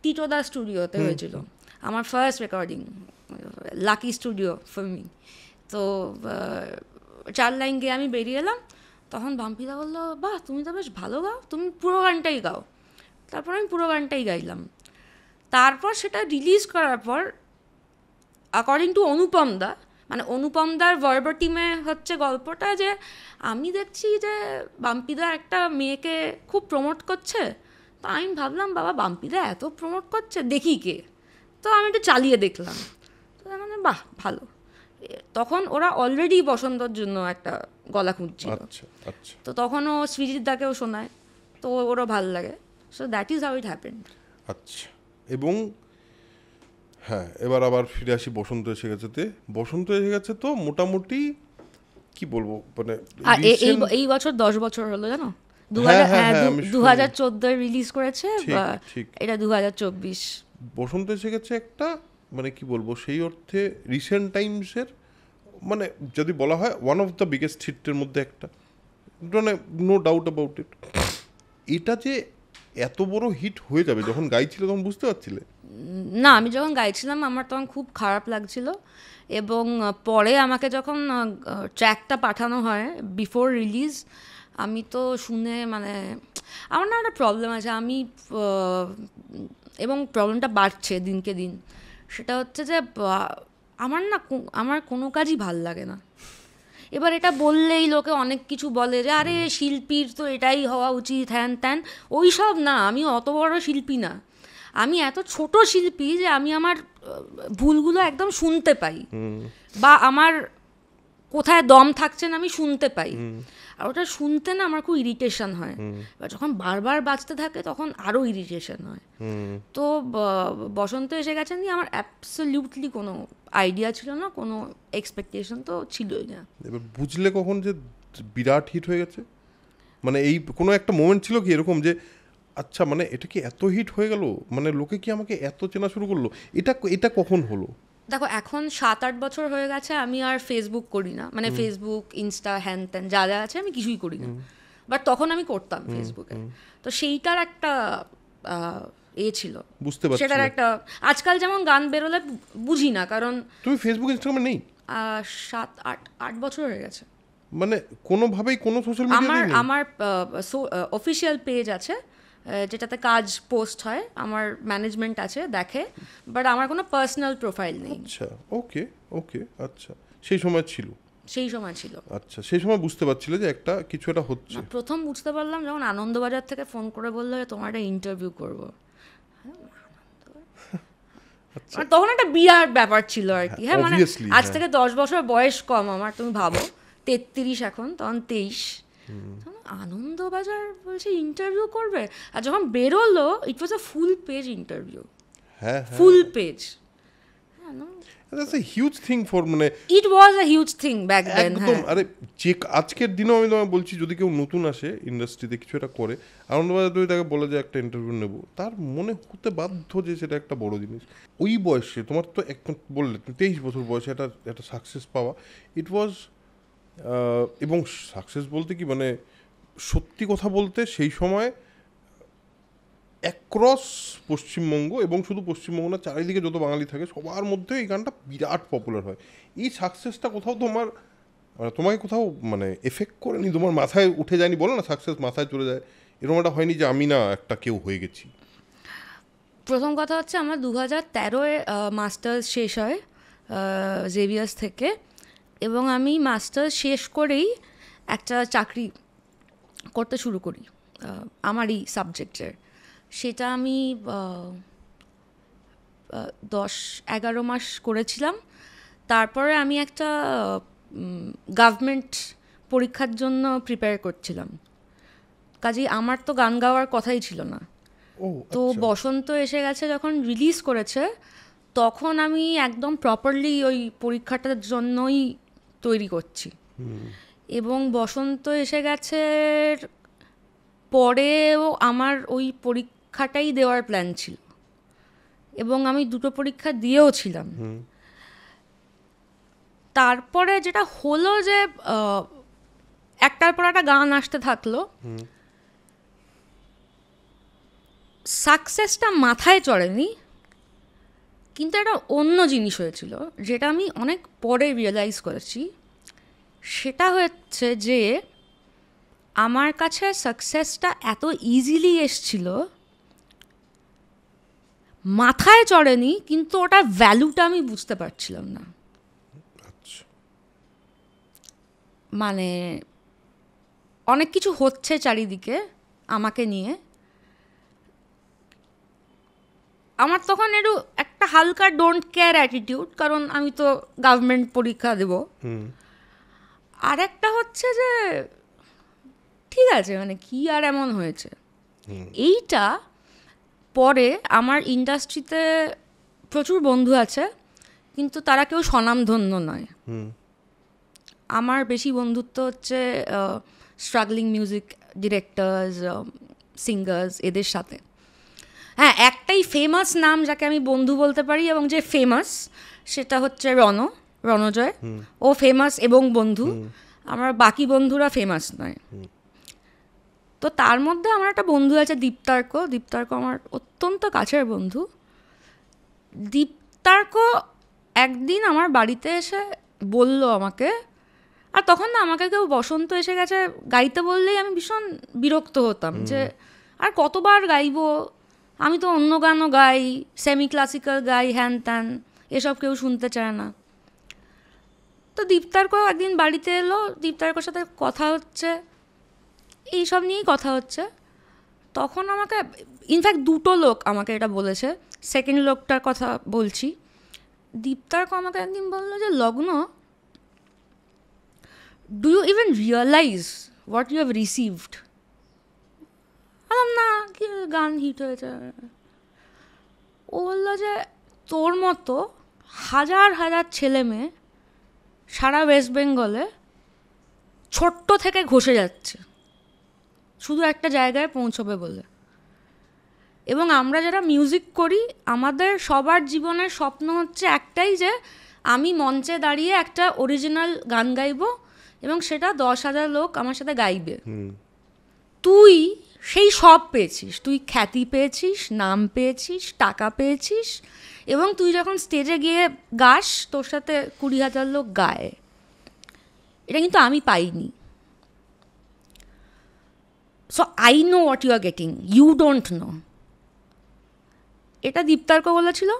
টিটোদা স্টুডিওতে হয়েছিল আমার first recording, lucky studio for me. তো 4 লাইন গিয়ে আমি বেরিয়ে এলাম, তখন বাম্পিদা বললো বাহ তুমি তো বেশ ভালো গাও, তুমি পুরো গানটাই গাও। তারপর আমি পুরো গানটাই গাইলাম। তারপর সেটা রিলিজ করার পর অ্যাকর্ডিং টু অনুপমদা, মানে অনুপমদার ভার্বাটিমে হচ্ছে গল্পটা, যে আমি দেখছি যে বাম্পিদা একটা মেয়েকে খুব প্রমোট করছে, তো আমি ভাবলাম বাবা বাম্পিদা এত প্রমোট করছে, দেখি কে। তো আমি একটু চালিয়ে দেখলাম, তো মানে বাহ ভালো। তখন ওরা অলরেডি বসন্তর জন্য একটা গলা খুঁজছিল, তো তখন ও সৃজিত দাকেও শোনায়, তো ওরও ভালো লাগে। So that is how it happened. আচ্ছা, এবং হ্যাঁ, এবার আবার ফিরে আসি বসন্ত এসে গেছে। তো মোটামুটি কি বলবো, মানে এই বছর 10 বছর হলো, জানো, 2014 রিলিজ করেছে, এটা 2024। বসন্ত এসে গেছে একটা, মানে কি বলবো, সেই অর্থে রিসেন্ট টাইমসের, মানে যদি বলা হয় ওয়ান অফ দ্য বিগেস্ট হিটের মধ্যে একটা, মানে নো ডাউট অ্যাবাউট ইট। এটা যে এত বড় হিট হয়ে যাবে, যখন গাইছিল তখন বুঝতে পারছিলে? না, আমি যখন গাইছিলাম আমার তখন খুব খারাপ লাগছিল, এবং পরে আমাকে যখন ট্র্যাকটা পাঠানো হয় বিফোর রিলিজ, আমি তো শুনে মানে আমার না একটা প্রবলেম আছে, আমি এবং প্রবলেমটা বাড়ছে দিনকে দিন, সেটা হচ্ছে যে আমার কোনো কাজই ভাল লাগে না। এবার এটা বললেই লোকে অনেক কিছু বলে যে আরে শিল্পীর তো এটাই হওয়া উচিত, হ্যান ত্যান, ওই সব না। আমি অত বড় শিল্পী না, আমি এত ছোট শিল্পী যে আমি আমার ভুলগুলো একদম শুনতে পাই, বা আমার কোথায় দম থাকছে না আমি শুনতে পাই, আর ওটা শুনতে না আমার খুব ইরিটেশন হয়। এবার যখন বারবার বাজতে থাকে তখন আরও ইরিটেশন হয়। তো বসন্ত এসে গেছে নিয়ে আমার অ্যাবসলিউটলি কোনো আইডিয়া ছিল না, কোনো এক্সপেকটেশন তো ছিলই না। এবার বুঝলে কখন যে বিরাট হিট হয়ে গেছে? মানে এই কোনো একটা মোমেন্ট ছিল কি এরকম যে আচ্ছা মানে এটা কি এত হিট হয়ে গেল, মানে লোকে কি আমাকে এত চেনা শুরু করলো, এটা কখন হলো? দেখো এখন 7-8 বছর হয়ে গেছে আমি আর ফেসবুক করি না, মানে ফেসবুক ইনস্টা হ্যান ত্যান যা যা আছে আমি কিছুই করি না, বাট তখন আমি করতাম ফেসবুকে। তো সেইটার একটা ছিল, বুঝতে পারছি, সেটার একটা, আজকাল যেমন গান বেরোলে বুঝি না, কারণ তুমি ফেসবুক ইনস্টাগ্রামে নেই? 7-8 বছর হয়ে গেছে। মানে কোনোভাবেই কোনো সোশ্যাল মিডিয়া? আমার অফিসিয়াল পেজ আছে যেটাতে কাজ পোস্ট হয়, আমার ম্যানেজমেন্ট আছে দেখে, বাট আমার কোনো পার্সোনাল প্রোফাইল নেই। আচ্ছা, ওকে ওকে, আচ্ছা সেই সময় ছিল? আচ্ছা, সেই সময় বুঝতে পারছিলে যে কিছু একটা হচ্ছে? প্রথম বুঝতে পারলাম যখন আনন্দবাজার থেকে ফোন করে বললো যে তোমার একটা ইন্টারভিউ করবো। তখন একটা বিরাট ব্যাপার ছিল আর কি। হ্যাঁ, মানে আজ থেকে 10 বছর বয়স কম আমার, তুমি ভাবো 33 এখন, তখন 23। আনন্দবাজার বলছে ইন্টারভিউ করবে, আর যখন বেরোলো it was a full page interview, full page. That's a huge thing for, মানে it was a huge thing back then. একদম। আরে যে আজকের দিনেও আমি তোমায় বলছি, যদি কেউ নতুন আসে ইন্ডাস্ট্রিতে কিছু একটা করে, আনন্দবাজার যদি তাকে বলে যে একটা ইন্টারভিউ নেব, তার মনে হতে বাধ্য যে সেটা একটা বড় জিনিস। ওই বয়সে তোমার তো বললে 23 বছর বয়সে একটা সাকসেস পাওয়া, ইট ওয়াজ, এবং সাকসেস বলতে কি মানে সত্যি কথা বলতে সেই সময় অ্যাক্রস পশ্চিমবঙ্গ, এবং শুধু পশ্চিমবঙ্গ না, চারিদিকে যত বাঙালি থাকে সবার মধ্যে এই গানটা বিরাট পপুলার হয়। এই সাকসেসটা কোথাও তোমাকে কোথাও মানে এফেক্ট করেনি? তোমার মাথায় উঠে যায়নি? বলো না সাকসেস মাথায় চলে যায়, এরকম একটা হয়নি যে আমি না একটা কেউ হয়ে গেছি? প্রথম কথা হচ্ছে আমার 2013-এ মাস্টার্স শেষ হয় জেভিয়ার্স থেকে, এবং আমি মাস্টার্স শেষ করেই একটা চাকরি করতে শুরু করি আমারই সাবজেক্টের। সেটা আমি 10-11 মাস করেছিলাম। তারপরে আমি একটা গভর্নমেন্ট পরীক্ষার জন্য প্রিপেয়ার করছিলাম, কাজেই আমার তো গান গাওয়ার কথাই ছিল না। তো বসন্ত এসে গেছে যখন রিলিজ করেছে, তখন আমি একদম প্রপারলি ওই পরীক্ষাটার জন্যই তৈরি করছি। এবং বসন্ত এসে গেছে পরেও আমার ওই পরীক্ষাটাই দেওয়ার প্ল্যান ছিল, এবং আমি 2টো পরীক্ষা দিয়েও ছিলাম। তারপরে যেটা হলো যে একটার পর একটা গান আসতে থাকলো, সাকসেসটা মাথায় চড়েনি, কিন্তু একটা অন্য জিনিস হয়েছিল যেটা আমি অনেক পরে রিয়েলাইজ করেছি। সেটা হচ্ছে যে আমার কাছে সাকসেসটা এত ইজিলি এসছিল, মাথায় চড়েনি, কিন্তু ওটার ভ্যালুটা আমি বুঝতে পারছিলাম না। মানে অনেক কিছু হচ্ছে চারিদিকে আমাকে নিয়ে, আমার তখন একটা হালকা ডোন্ট কেয়ার অ্যাটিটিউড, কারণ আমি তো গভর্নমেন্ট পরীক্ষা দেব। আর একটা হচ্ছে যে ঠিক আছে, মানে কি আর এমন হয়েছে। এইটা পরে আমার ইন্ডাস্ট্রিতে প্রচুর বন্ধু আছে, কিন্তু তারা কেউ স্বনামধন্য নয়। আমার বেশি বন্ধুত্ব হচ্ছে স্ট্রাগলিং মিউজিক ডিরেক্টরস, সিঙ্গার্স, এদের সাথে। হ্যাঁ, একটাই ফেমাস নাম যাকে আমি বন্ধু বলতে পারি, এবং যে ফেমাস সেটা হচ্ছে রণজয়। ও ফেমাস এবং বন্ধু, আমার বাকি বন্ধুরা ফেমাস নয়। তো তার মধ্যে আমার একটা বন্ধু আছে দীপ্তার্ক আমার অত্যন্ত কাছের বন্ধু। দীপ্তার্ক একদিন আমার বাড়িতে এসে বলল আমাকে, আর তখন না আমাকে কেউ বসন্ত এসে গেছে গাইতে বললেই আমি ভীষণ বিরক্ত হতাম যে আর কতবার গাইবো, আমি তো অন্য গানও গাই, সেমি ক্লাসিক্যাল গাই, হ্যান ত্যান, এসব কেউ শুনতে চায় না। তো দীপ্তার্ক একদিন বাড়িতে এলো, দীপ্তার্কর সাথে কথা হচ্ছে, এইসব নিয়েই কথা হচ্ছে। তখন আমাকে ইনফ্যাক্ট দুটো লোক আমাকে এটা বলেছে, সেকেন্ড লোকটার কথা বলছি। দীপ্তার্ক আমাকে একদিন বললো যে Lagna, do you even realise what you have received? বললাম না, কি গান হিট হয়েছে। ও বললো যে তোর মতো হাজার হাজার ছেলে মেয়ে সারা ওয়েস্ট বেঙ্গলে ছোট্ট থেকে ঘষে যাচ্ছে শুধু একটা জায়গায় পৌঁছবে বলে। এবং আমরা যারা মিউজিক করি, আমাদের সবার জীবনের স্বপ্ন হচ্ছে একটাই, যে আমি মঞ্চে দাঁড়িয়ে একটা অরিজিনাল গান গাইবো এবং সেটা 10,000 লোক আমার সাথে গাইবে। তুই সেই সব পেয়েছিস, তুই খ্যাতি পেয়েছিস, নাম পেয়েছিস, টাকা পেয়েছিস, এবং তুই যখন স্টেজে গিয়ে গাস তোর সাথে 20,000 লোক গায়। এটা কিন্তু আমি পাইনি। So I know what you are getting, you don't know. এটা দীপ্তার্ক বলেছিল।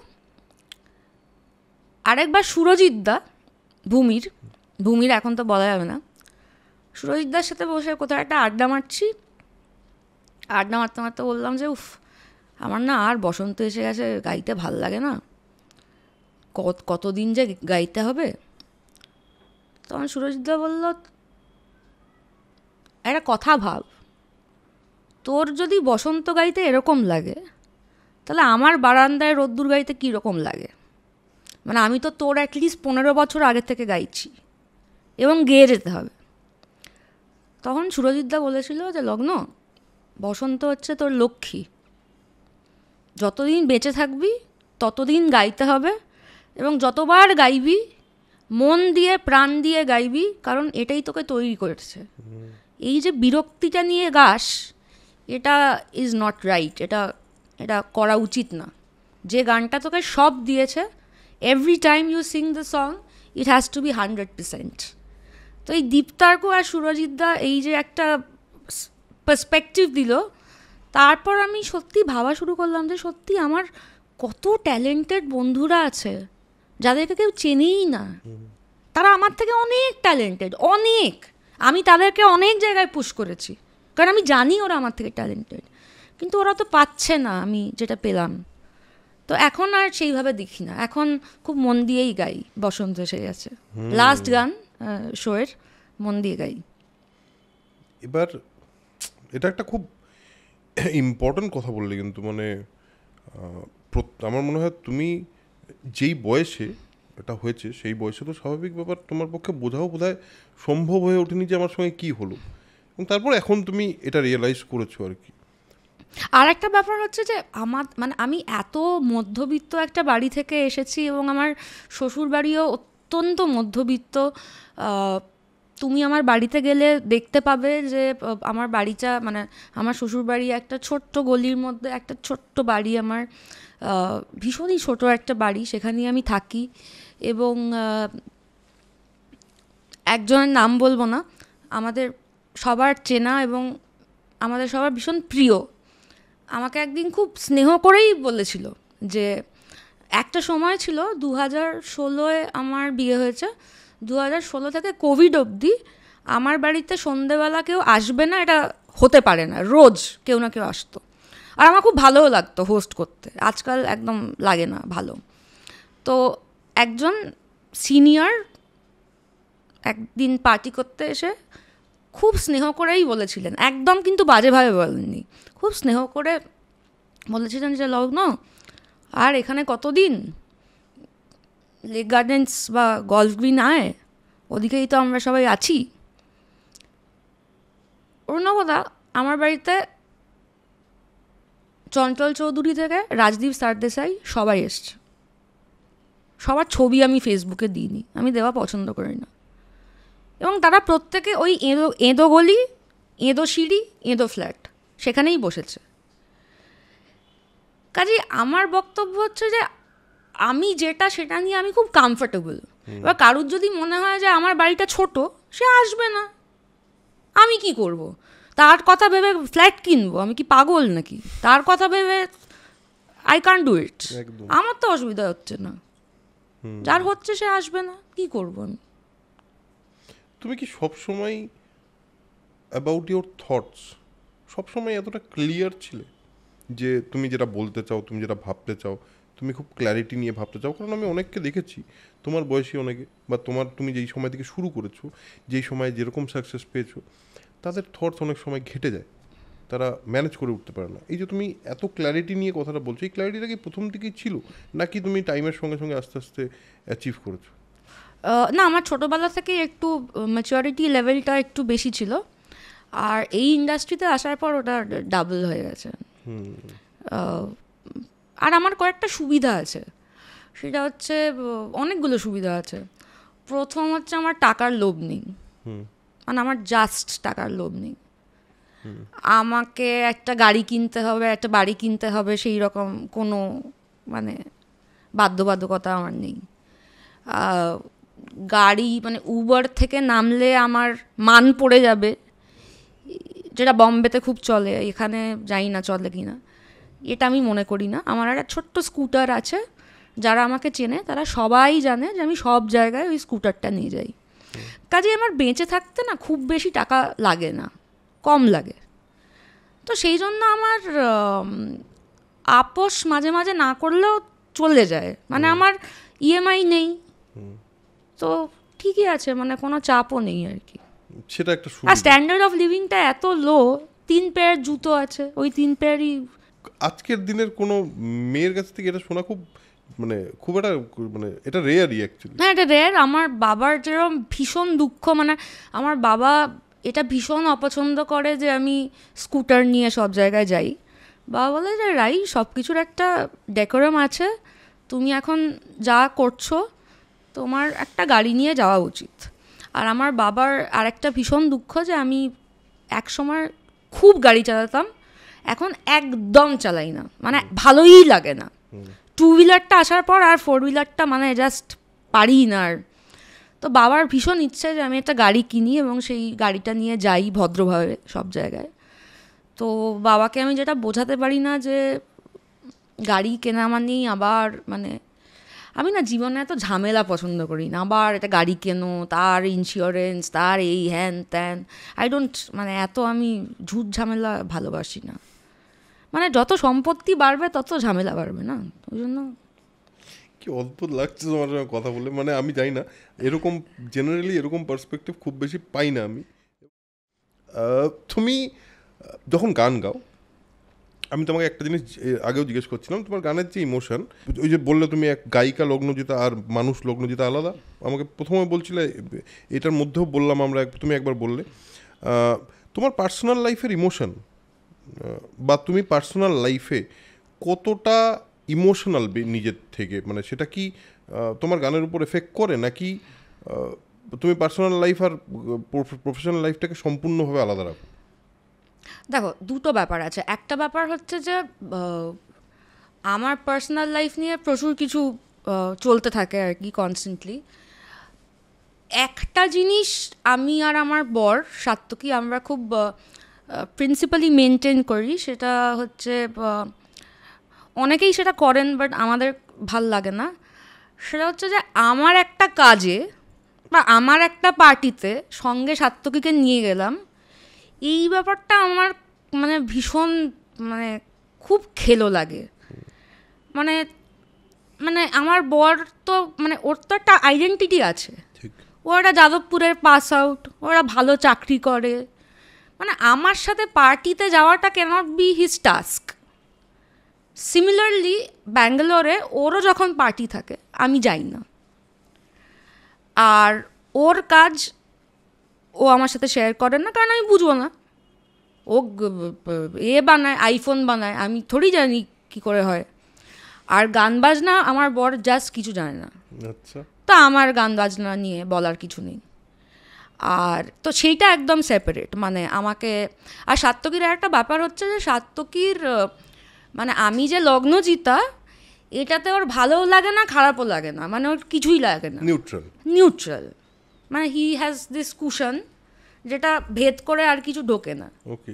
আরেকবার সুরজিৎ দা, ভূমির এখন তো বলা যাবে না, সুরজিৎ দার সাথে বসে কোথাও একটা আড্ডা মারছি, আড্ডা মারতে মারতে বললাম যে উফ, আমার না আর বসন্ত এসে গেছে, গাইতে ভাল লাগে না, কতদিন যে গাইতে হবে। তখন সুরজিৎ দা বলল, একটা কথা ভাব, তোর যদি বসন্ত গাইতে এরকম লাগে, তাহলে আমার বারান্দায় রোদ্দুর গাইতে কীরকম লাগে? মানে আমি তো তোর অ্যাটলিস্ট 15 বছর আগে থেকে গাইছি এবং গেয়ে যেতে হবে। তখন সুরজিৎদা বলেছিল যে লগ্ন, বসন্ত হচ্ছে তোর লক্ষ্মী, যতদিন বেঁচে থাকবি ততদিন গাইতে হবে, এবং যতবার গাইবি মন দিয়ে প্রাণ দিয়ে গাইবি, কারণ এটাই তোকে তৈরি করেছে। এই যে বিরক্তিটা নিয়ে গাস, এটা ইজ নট রাইট, এটা করা উচিত না। যে গানটা তোকে সব দিয়েছে, every time you sing the song, it has to be 100%। তো এই দীপ্তার্ক আর সুরজিৎদা এই যে একটা পার্সপেক্টিভ দিল, তারপর আমি সত্যি ভাবা শুরু করলাম যে সত্যি আমার কত ট্যালেন্টেড বন্ধুরা আছে যাদেরকে কেউ চেনেই না। তারা আমার থেকে অনেক ট্যালেন্টেড, অনেক। আমি তাদেরকে অনেক জায়গায় পুশ করেছি, কারণ আমি জানি ওরা আমার থেকে ট্যালেন্টেড, কিন্তু ওরা তো পাচ্ছে না আমি যেটা পেলাম। তো এখন আর সেইভাবে দেখি না, এখন খুব মন দিয়েই গাই। বসন্ত এসে গেছে লাস্ট গান শোয়ের, মন দিয়ে গাই। এবার এটা একটা খুব ইম্পর্ট্যান্ট কথা বললে, কিন্তু মানে আমার মনে হয় তুমি যেই বয়সে এটা হয়েছে, সেই বয়সে তো স্বাভাবিক ব্যাপার তোমার পক্ষে বোঝাও বোধহয় সম্ভব হয়ে ওঠেনি যে আমার সঙ্গে কী হলো, এবং তারপর এখন তুমি এটা রিয়েলাইজ করেছো আর কি। আর একটা ব্যাপার হচ্ছে যে আমি এত মধ্যবিত্ত একটা বাড়ি থেকে এসেছি, এবং আমার শ্বশুর বাড়িও অত্যন্ত মধ্যবিত্ত। তুমি আমার বাড়িতে গেলে দেখতে পাবে যে আমার বাড়িটা, মানে আমার শ্বশুর বাড়ি একটা ছোট্ট গলির মধ্যে একটা ছোট্ট বাড়ি, আমার ভীষণই ছোট একটা বাড়ি, সেখানেই আমি থাকি। এবং একজনের নাম বলবো না, আমাদের সবার চেনা এবং আমাদের সবার ভীষণ প্রিয়, আমাকে একদিন খুব স্নেহ করেই বলেছিল যে একটা সময় ছিল 2016-এ আমার বিয়ে হয়েছে, 2016 থেকে কোভিড অবধি আমার বাড়িতে সন্ধেবেলা কেউ আসবে না এটা হতে পারে না, রোজ কেউ না কেউ আসতো। আর আমার খুব ভালোও লাগতো হোস্ট করতে, আজকাল একদম লাগে না ভালো। তো একজন সিনিয়র একদিন পার্টি করতে এসে খুব স্নেহ করেই বলেছিলেন, একদম কিন্তু বাজেভাবে বলেননি, খুব স্নেহ করে বলেছিলেন যে লগ্ন, আর এখানে কতদিন লেক গার্ডেন্স বা গল্ফ গ্রিন আয়, ওদিকেই তো আমরা সবাই আছি। অর্ণবদা আমার বাড়িতে চঞ্চল চৌধুরী থেকে রাজদীপ সারদেশাই সবাই এসছে, সবার ছবি আমি ফেসবুকে দিইনি, আমি দেওয়া পছন্দ করি না। এবং তারা প্রত্যেকে ওই এঁদো গলি, এঁদো সিঁড়ি, এঁদো ফ্ল্যাট, সেখানেই বসেছে। কাজে আমার বক্তব্য হচ্ছে যে আমি যেটা, সেটা নিয়ে আমি খুব কমফর্টেবল। এবার কারুর যদি মনে হয় যে আমার বাড়িটা ছোট, সে আসবে না, আমি কি করব? তার কথা ভেবে ফ্ল্যাট কিনবো? আমি কি পাগল নাকি? তার কথা ভেবে আই ক্যান ডু ইট। আমার তো অসুবিধা হচ্ছে না, যার হচ্ছে সে আসবে না, কি করবো আমি? তুমি কি সবসময় অ্যাবাউট ইউর থটস সবসময় এতটা ক্লিয়ার ছিলে যে তুমি যেটা বলতে চাও, তুমি যেটা ভাবতে চাও, তুমি খুব ক্ল্যারিটি নিয়ে ভাবতে চাও? কারণ আমি অনেককে দেখেছি, তোমার বয়সী অনেকে, বা তুমি যেই সময় থেকে শুরু করেছো, যেই সময় যেরকম সাকসেস পেয়েছো, তাদের থটস অনেক সময় ঘেটে যায়, তারা ম্যানেজ করে উঠতে পারে না। এই যে তুমি এত ক্ল্যারিটি নিয়ে কথাটা বলছো, এই ক্ল্যারিটিটা কি প্রথম থেকেই ছিল, নাকি তুমি টাইমের সঙ্গে সঙ্গে আস্তে আস্তে অ্যাচিভ করেছো? না, আমার ছোটোবেলা থেকে একটু ম্যাচুরিটি লেভেলটা একটু বেশি ছিল, আর এই ইন্ডাস্ট্রিতে আসার পর ওটা ডাবল হয়ে গেছে। আর আমার কয়েকটা সুবিধা আছে, সেটা হচ্ছে অনেকগুলো সুবিধা আছে। প্রথম হচ্ছে আমার টাকার লোভ নেই, মানে আমার জাস্ট টাকার লোভ নেই। আমাকে একটা গাড়ি কিনতে হবে, একটা বাড়ি কিনতে হবে, সেই রকম কোনো মানে বাধ্যবাধকতা আমার নেই। গাড়ি মানে উবার থেকে নামলে আমার মান পড়ে যাবে, যেটা বম্বেতে খুব চলে, এখানে জানি না চলে কি না, এটা আমি মনে করি না। আমার একটা ছোট্ট স্কুটার আছে, যারা আমাকে চেনে তারা সবাই জানে যে আমি সব জায়গায় ওই স্কুটারটা নিয়ে যাই। কাজে আমার বেঁচে থাকতে না খুব বেশি টাকা লাগে না, কম লাগে। তো সেই জন্য আমার আপোষ মাঝে মাঝে না করলেও চলে যায়, মানে আমার ইএমআই নেই, তো ঠিকই আছে, মানে কোনো চাপও নেই আর কি। সেটা একটা আর স্ট্যান্ডার্ড অফ লিভিংটা এত লো, 3 পেয়ার জুতো আছে, ওই 3 পেয়ারই। আজকের দিনের কোনো মেয়ের কাছ থেকে এটা শোনা খুব মানে খুব একটা মানে এটা রেয়ারই অ্যাকচুয়ালি। হ্যাঁ, এটা রেয়ার। আমার বাবার যেরকম ভীষণ দুঃখ, মানে আমার বাবা এটা ভীষণ অপছন্দ করে যে আমি স্কুটার নিয়ে সব জায়গায় যাই। বাবা বলে যে রাই, সব কিছুর একটা ডেকোরাম আছে, তুমি এখন যা করছো তোমার একটা গাড়ি নিয়ে যাওয়া উচিত। আর আমার বাবার আরেকটা ভীষণ দুঃখ যে আমি একসময় খুব গাড়ি চালাতাম, এখন একদম চালাই না, মানে ভালোই লাগে না। 2 হুইলারটা আসার পর আর 4 হুইলারটা মানে জাস্ট পারি না আর। তো বাবার ভীষণ ইচ্ছে যে আমি একটা গাড়ি কিনি এবং সেই গাড়িটা নিয়ে যাই ভদ্রভাবে সব জায়গায়। তো বাবাকে আমি যেটা বোঝাতে পারি না যে গাড়ি কেনা মানেই আবার মানে আমি না জীবনে এত ঝামেলা পছন্দ করি না, আবার একটা গাড়ি কেনো, তার ইন্স্যুরেন্স, তার এই হ্যান ত্যান, আই ডোন্ট, মানে এত আমি ঝুট ঝামেলা ভালোবাসি না। মানে যত সম্পত্তি বাড়বে তত ঝামেলা বাড়বে না, ওই জন্য। কি অদ্ভুত লাগছে তোমার সঙ্গে কথা বলে, মানে আমি জানি না, এরকম জেনারেলি এরকম পার্সপেক্টিভ খুব বেশি পাই না আমি। তুমি যখন গান গাও, আমি তোমাকে একটা জিনিস আগেও জিজ্ঞেস করছিলাম, তোমার গানের যে ইমোশন, ওই যে বললে তুমি এক গায়িকা লগ্নজিতা আর মানুষ লগ্নজিতা আলাদা, আমাকে প্রথমে বলছিলে, এটার মধ্যেও বললাম আমরা, তুমি একবার বললে তোমার পার্সোনাল লাইফের ইমোশন, বা তুমি পার্সোনাল লাইফে কতটা ইমোশনাল নিজের থেকে, মানে সেটা কি তোমার গানের উপর এফেক্ট করে, নাকি তুমি পার্সোনাল লাইফ আর প্রফেশনাল লাইফটাকে সম্পূর্ণভাবে আলাদা রাখো? দেখো, দুটো ব্যাপার আছে। একটা ব্যাপার হচ্ছে যে আমার পার্সোনাল লাইফ নিয়ে প্রচুর কিছু চলতে থাকে আর কি কনস্ট্যান্টলি। একটা জিনিস আমি আর আমার বর সাত্তকী আমরা খুব প্রিন্সিপালি মেনটেন করি, সেটা হচ্ছে অনেকেই সেটা করেন বাট আমাদের ভাল লাগে না। সেটা হচ্ছে যে আমার একটা কাজে বা আমার একটা পার্টিতে সঙ্গে সাত্তকীকে নিয়ে গেলাম, এই ব্যাপারটা আমার মানে ভীষণ মানে খুব খেলো লাগে। মানে মানে আমার বর তো মানে ওর তো একটা আইডেন্টিটি আছে, ও একটা যাদবপুরের পাস আউট, ওরা ভালো চাকরি করে, মানে আমার সাথে পার্টিতে যাওয়াটা cannot be his task. Similarly ব্যাঙ্গালোরে ওরও যখন পার্টি থাকে আমি যাই না, আর ওর কাজ ও আমার সাথে শেয়ার করে না, কারণ আমি বুঝবো না। ও বানায়, আইফোন বানায়, আমি থোড়ি জানি কি করে হয়। আর গান বাজনা আমার বর জাস্ট কিছু জানে না, আচ্ছা, তা আমার গান বাজনা নিয়ে বলার কিছু নেই। আর তো সেইটা একদম সেপারেট, মানে আমাকে। আর সাত্তকীর একটা ব্যাপার হচ্ছে যে সাত্তকীর মানে আমি যে লগ্নজিতা, এটাতে ওর ভালোও লাগে না খারাপও লাগে না, মানে ওর কিছুই লাগে না, নিউট্রাল। মানে হি হ্যাজ দিস কুশন যেটা ভেদ করে আর কিছু ঢোকে না। ওকে।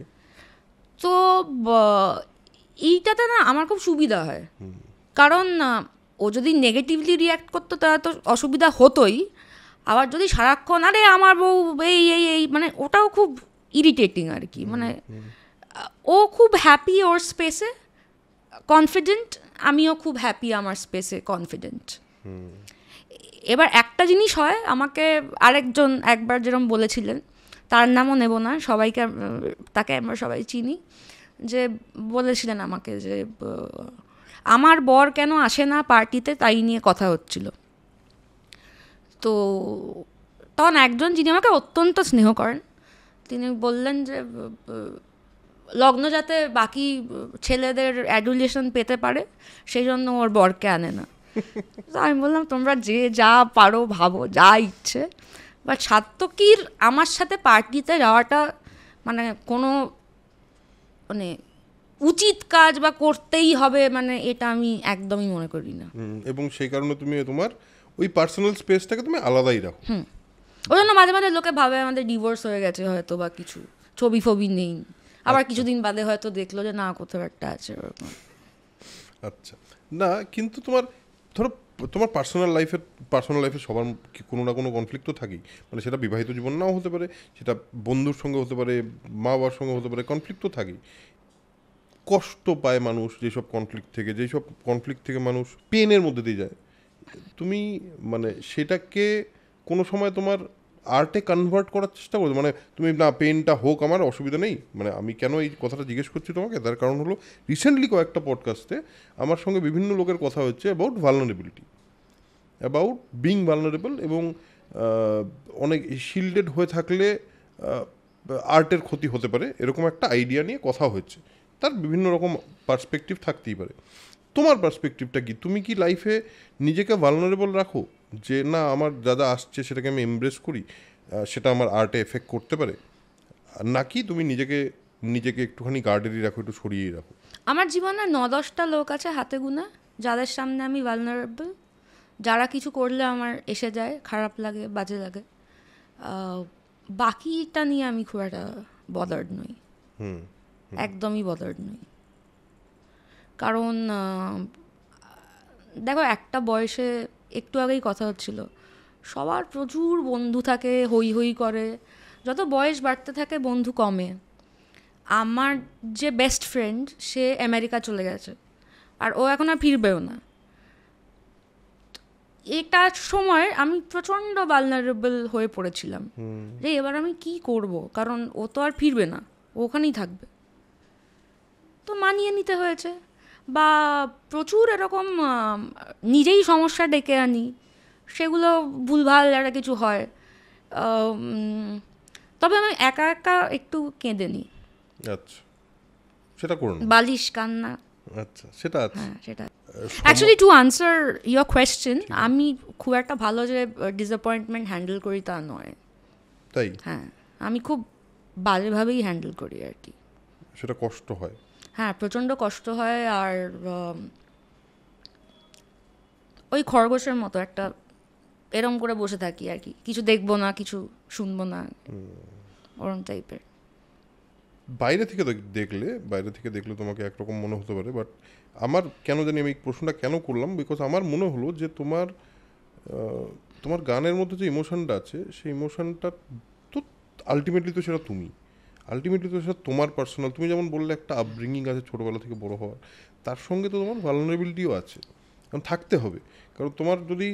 তো এইটাতে না আমার খুব সুবিধা হয়, কারণ ও যদি নেগেটিভলি রিয়্যাক্ট করতো তাহলে তো অসুবিধা হতোই। আবার যদি সারাক্ষণ আরে আমার বউ এই এই এই মানে ওটাও খুব ইরিটেটিং আর কি। মানে ও খুব হ্যাপি ওর স্পেসে কনফিডেন্ট, আমিও খুব হ্যাপি আমার স্পেসে কনফিডেন্ট। এবার একটা জিনিস হয়, আমাকে আরেকজন একবার যেরকম বলেছিলেন, তার নামও নেব না, সবাইকে তাকে আমরা সবাই চিনি, যে বলেছিলেন আমাকে যে আমার বর কেন আসে না পার্টিতে, তাই নিয়ে কথা হচ্ছিল। তো তখন একজন যিনি আমাকে অত্যন্ত স্নেহ করেন তিনি বললেন যে লগ্ন যাতে বাকি ছেলেদের অ্যাডুলেশন পেতে পারে সেই জন্য ওর বরকে আনে না। আমি বললাম তোমরা যে যা পারো ভাবো, যা ইচ্ছে, বাট সাত্তকীর আমার সাথে পার্টিতে যাওয়াটা মানে কোনো মানে উচিত কাজ বা করতেই হবে, মানে এটা আমি একদমই মনে করি না। এবং সেই কারণে তুমি তোমার ওই পার্সোনাল স্পেসটাকে তুমি আলাদাই রাখো। ওই জন্য মাঝে মাঝে লোকে ভাবে আমাদের ডিভোর্স হয়ে গেছে হয়তো, বা কিছু ছবি ফবি নেই, আবার কিছুদিন বাদে হয়তো দেখলো যে না কোথাও একটা আছে ওরকম। আচ্ছা, না কিন্তু তোমার ধরো তোমার পার্সোনাল লাইফে সবার কোনো না কোনো কনফ্লিক্ট তো থাকেই, মানে সেটা বিবাহিত জীবন নাও হতে পারে, সেটা বন্ধুর সঙ্গে হতে পারে, মা বাবার সঙ্গে হতে পারে, কনফ্লিক্ট তো থাকেই। কষ্ট পায় মানুষ যেসব কনফ্লিক্ট থেকে মানুষ পেনের মধ্যে দিয়ে যায়। তুমি মানে সেটাকে কোনো সময় তোমার আর্টে কনভার্ট করার চেষ্টা করছো? মানে তুমি না পেনটা হোক, আমার অসুবিধা নেই, মানে আমি কেন এই কথাটা জিজ্ঞেস করছি তোমাকে, তার কারণ হলো রিসেন্টলি কয়েকটা পডকাস্টে আমার সঙ্গে বিভিন্ন লোকের কথা হচ্ছে about vulnerability, about being vulnerable, এবং অনেক শিল্ডেড হয়ে থাকলে আর্টের ক্ষতি হতে পারে, এরকম একটা আইডিয়া নিয়ে কথা হচ্ছে। তার বিভিন্ন রকম পার্সপেক্টিভ থাকতেই পারে। তোমার পার্সপেক্টিভটা কি? তুমি কি লাইফে নিজেকে ভালনারেবল রাখো যে না আমার যা যা আসছে সেটাকে আমি এমব্রেস করি, সেটা আমার আর্টে এফেক্ট করতে পারে, নাকি তুমি নিজেকে একটুখানি গার্ডেরই রাখো, একটু সরিয়েই রাখো? আমার জীবনে 9-10টা লোক আছে হাতে গোনা যাদের সামনে আমি ভালনারেবল, যারা কিছু করলে আমার এসে যায়, খারাপ লাগে, বাজে লাগে। বাকিটা নিয়ে আমি খুব একটা বদার্ড নই, একদমই বদার্ড নই। কারণ দেখো একটা বয়সে, একটু আগেই কথা হচ্ছিল, সবার প্রচুর বন্ধু থাকে, হই হই করে, যত বয়স বাড়তে থাকে বন্ধু কমে। আমার যে বেস্ট ফ্রেন্ড সে আমেরিকা চলে গেছে, আর ও এখন আর ফিরবেও না। একটা সময় আমি প্রচণ্ড ভালনারেবল হয়ে পড়েছিলাম যে এবার আমি কি করব, কারণ ও তো আর ফিরবে না, ও ওখানেই থাকবে। তো মানিয়ে নিতে হয়েছে, বা প্রচুর এরকম নিজেই সমস্যা ডেকে আনি, সেগুলো ভুলভাল একটা কিছু হয়। তবে আমি একা একা একটু কেঁদে নিই। আচ্ছা, সেটা করুন, বালিশ কান্না। আচ্ছা, সেটা আছে। হ্যাঁ, সেটা actually to answer your question, আমি খুব একটা ভালো যে ডিসঅ্যাপয়েন্টমেন্ট হ্যান্ডেল করি তা নয়। তাই? হ্যাঁ, আমি খুব বাজেভাবেই হ্যান্ডেল করি আর কি। সেটা কষ্ট হয়? হ্যাঁ, প্রচণ্ড কষ্ট হয়। আর ওই খরগোশের মতো একটা এরম করে বসে থাকি আর কি, কিছু দেখবো না, কিছু শুনবো না, ওরম টাইপের। বাইরে থেকে দেখলে তোমাকে একরকম মনে হতে পারে, বাট আমার কেন জানি আমি এই প্রশ্নটা কেন করলাম, বিকজ আমার মনে হলো যে তোমার গানের মধ্যে যে ইমোশনটা আছে, সেই ইমোশনটা তো আলটিমেটলি তো সেটা তোমার পার্সোনাল। তুমি যেমন বললে একটা আপব্রিঙ্গিং আছে ছোটোবেলা থেকে বড় হওয়ার, তার সঙ্গে তো তোমার ভালনারেবিলিটিও আছে, কারণ থাকতে হবে। কারণ তোমার যদি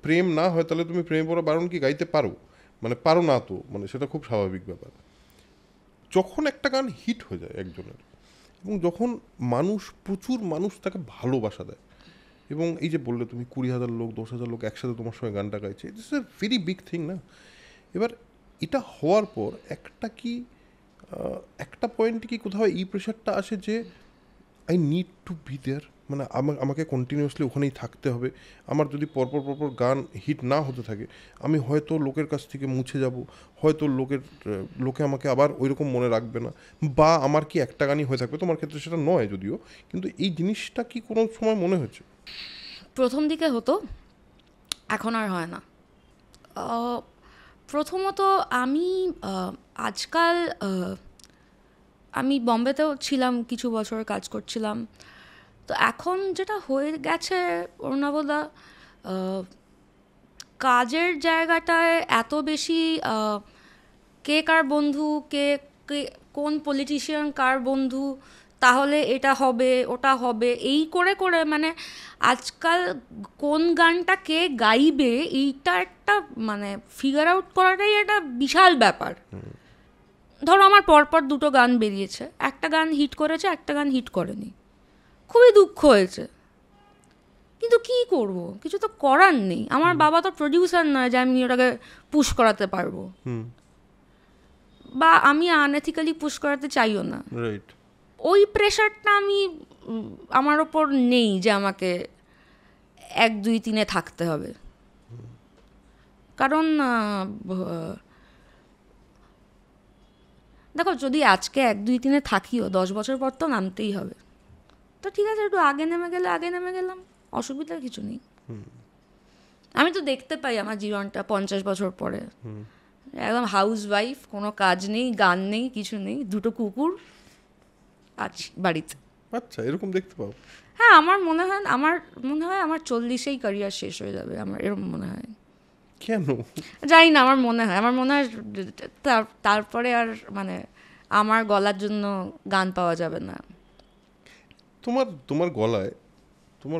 প্রেম না হয় তাহলে তুমি প্রেমে পড়া বারণ কি গাইতে পারো? মানে পারো না তো, মানে সেটা খুব স্বাভাবিক ব্যাপার। যখন একটা গান হিট হয়ে যায় একজনের, এবং যখন প্রচুর মানুষ তাকে ভালোবাসা দেয়, এবং এই যে বললে তুমি 20,000 লোক 10,000 লোক একসাথে তোমার সঙ্গে গানটা গাইছে, it's a very big thing না? এবার এটা হওয়ার পর একটা পয়েন্টে কি কোথাও এই প্রেশারটা আসে যে I need to be there, মানে আমাকে কন্টিনিউয়াসলি ওখানেই থাকতে হবে, আমার যদি পরপর গান হিট না হতে থাকে আমি হয়তো লোকের কাছ থেকে মুছে যাব, হয়তো লোকে আমাকে আবার ওই রকম মনে রাখবে না, বা আমার কি একটা গানই হয়ে থাকবে, তোমার ক্ষেত্রে সেটা নয় যদিও, কিন্তু এই জিনিসটা কি কোনো সময় মনে হয়েছে? প্রথম দিকে হতো, এখন আর হয় না। প্রথমত আমি আজকাল আমি বম্বেতেও ছিলাম, কিছু বছর কাজ করছিলাম, তো এখন যেটা হয়ে গেছে অরুণাবদা, কাজের জায়গাটায় এত বেশি কে কার বন্ধু, কে কোন পলিটিশিয়ান কার বন্ধু, তাহলে এটা হবে ওটা হবে, এই করে করে মানে আজকাল কোন গানটা কে গাইবে এইটা একটা মানে ফিগার আউট করাটাই একটা বিশাল ব্যাপার। ধরো আমার পরপর দুটো গান বেরিয়েছে, একটা গান হিট করেছে, একটা গান হিট করেনি, খুবই দুঃখ হয়েছে, কিন্তু কি করব, কিছু তো করার নেই। আমার বাবা তো প্রডিউসার নয় যে আমি ওটাকে পুশ করাতে পারবো, বা আমি আনএথিক্যালি পুশ করাতে চাইও না। ওই প্রেশারটা আমার ওপর নেই যে আমাকে 1, 2, 3 থাকতে হবে, কারণ দেখো যদি আজকে 1, 2, 3 থাকিও 10 বছর পর তো নামতেই হবে, তো ঠিক আছে একটু আগে নেমে গেলাম, অসুবিধার কিছু নেই। আমি তো দেখতে পাই আমার জীবনটা 50 বছর পরে একদম হাউস ওয়াইফ, কোনো কাজ নেই, গান নেই, কিছু নেই, 2টো কুকুর আছি বাড়িতে। আচ্ছা, এরকম দেখতে পাও? হ্যাঁ, আমার মনে হয় আমার 40-এই ক্যারিয়ার শেষ হয়ে যাবে, আমার এরকম মনে হয়। কেন জানি না, আমার মনে হয় তারপরে আর মানে আমার গলার জন্য গান পাওয়া যাবে না। তোমার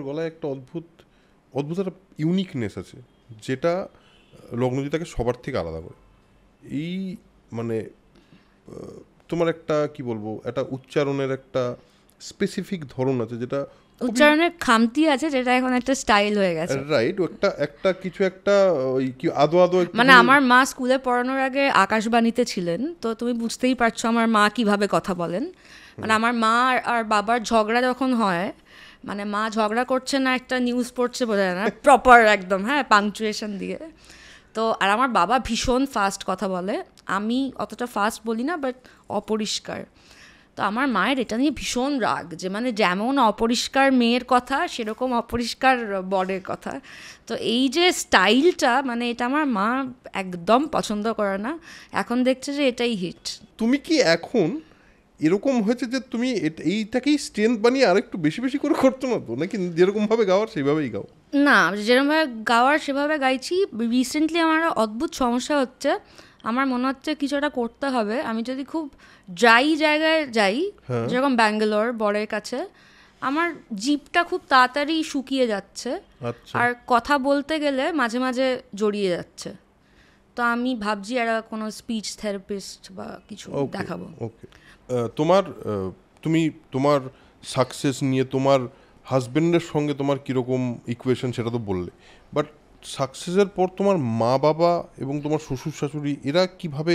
গলায় একটা অদ্ভুত একটা ইউনিকনেস আছে, যেটা লগ্নজিতাকে সবার থেকে আলাদা করে। এই মানে তোমার একটা কি বলবো, একটা উচ্চারণের একটা স্পেসিফিক ধরন আছে, যেটা উচ্চারণের খামতি আছে, যেটা এখন একটা স্টাইল হয়ে গেছে। রাইট, একটা কিছু একটা ওই কি আদো মানে আমার মা স্কুলে পড়ানোর আগে আকাশবাণীতে ছিলেন, তো তুমি বুঝতেই পারছো আমার মা কিভাবে কথা বলেন। মানে আমার মা আর বাবার ঝগড়া যখন হয়, মানে মা ঝগড়া করছে না একটা নিউজ পড়ছে বোঝা যায় না, প্রপার একদম, হ্যাঁ, পাংচুয়েশন দিয়ে। তো আর আমার বাবা ভীষণ ফাস্ট কথা বলে, আমি অতটা ফাস্ট বলি না, বাট অপরিষ্কার। তো আমার মায়ের এটা নিয়ে ভীষণ রাগ, যে মানে যেমন অপরিষ্কার মেয়ের কথা সেরকম অপরিষ্কার বরের কথা। তো এই যে স্টাইলটা, মানে এটা আমার মা একদম পছন্দ করে না, এখন দেখছে যে এটাই হিট। তুমি কি এখন এরকম হয়েছে যে তুমি এইটাকেই স্ট্রেংথ বানিয়ে আরেকটু বেশি করে করতো না তো, নাকি যেরকমভাবে গাওয়ার সেইভাবেই গাও? না, যেরকমভাবে গাওয়ার সেভাবে গাইছি। রিসেন্টলি আমার অদ্ভুত সমস্যা হচ্ছে, আমার মনে হচ্ছে কিছু একটা করতে হবে। আমি যদি খুব ড্রাই জায়গায় যাই, যেরকম ব্যাঙ্গালোর বরের কাছে, আমার জিভটা খুব তাড়াতাড়ি শুকিয়ে যাচ্ছে, আর কথা বলতে গেলে মাঝে মাঝে জড়িয়ে যাচ্ছে। তো আমি ভাবছি একটা কোনো স্পিচ থেরাপিস্ট বা কিছু দেখাবো। ওকে, তোমার সাকসেস নিয়ে তোমার হাজবেন্ডের সঙ্গে তোমার কীরকম ইকুয়েশন সেটা তো বললে, বাট সাকসেসের পর তোমার মা বাবা এবং তোমার শ্বশুর শাশুড়ি এরা কিভাবে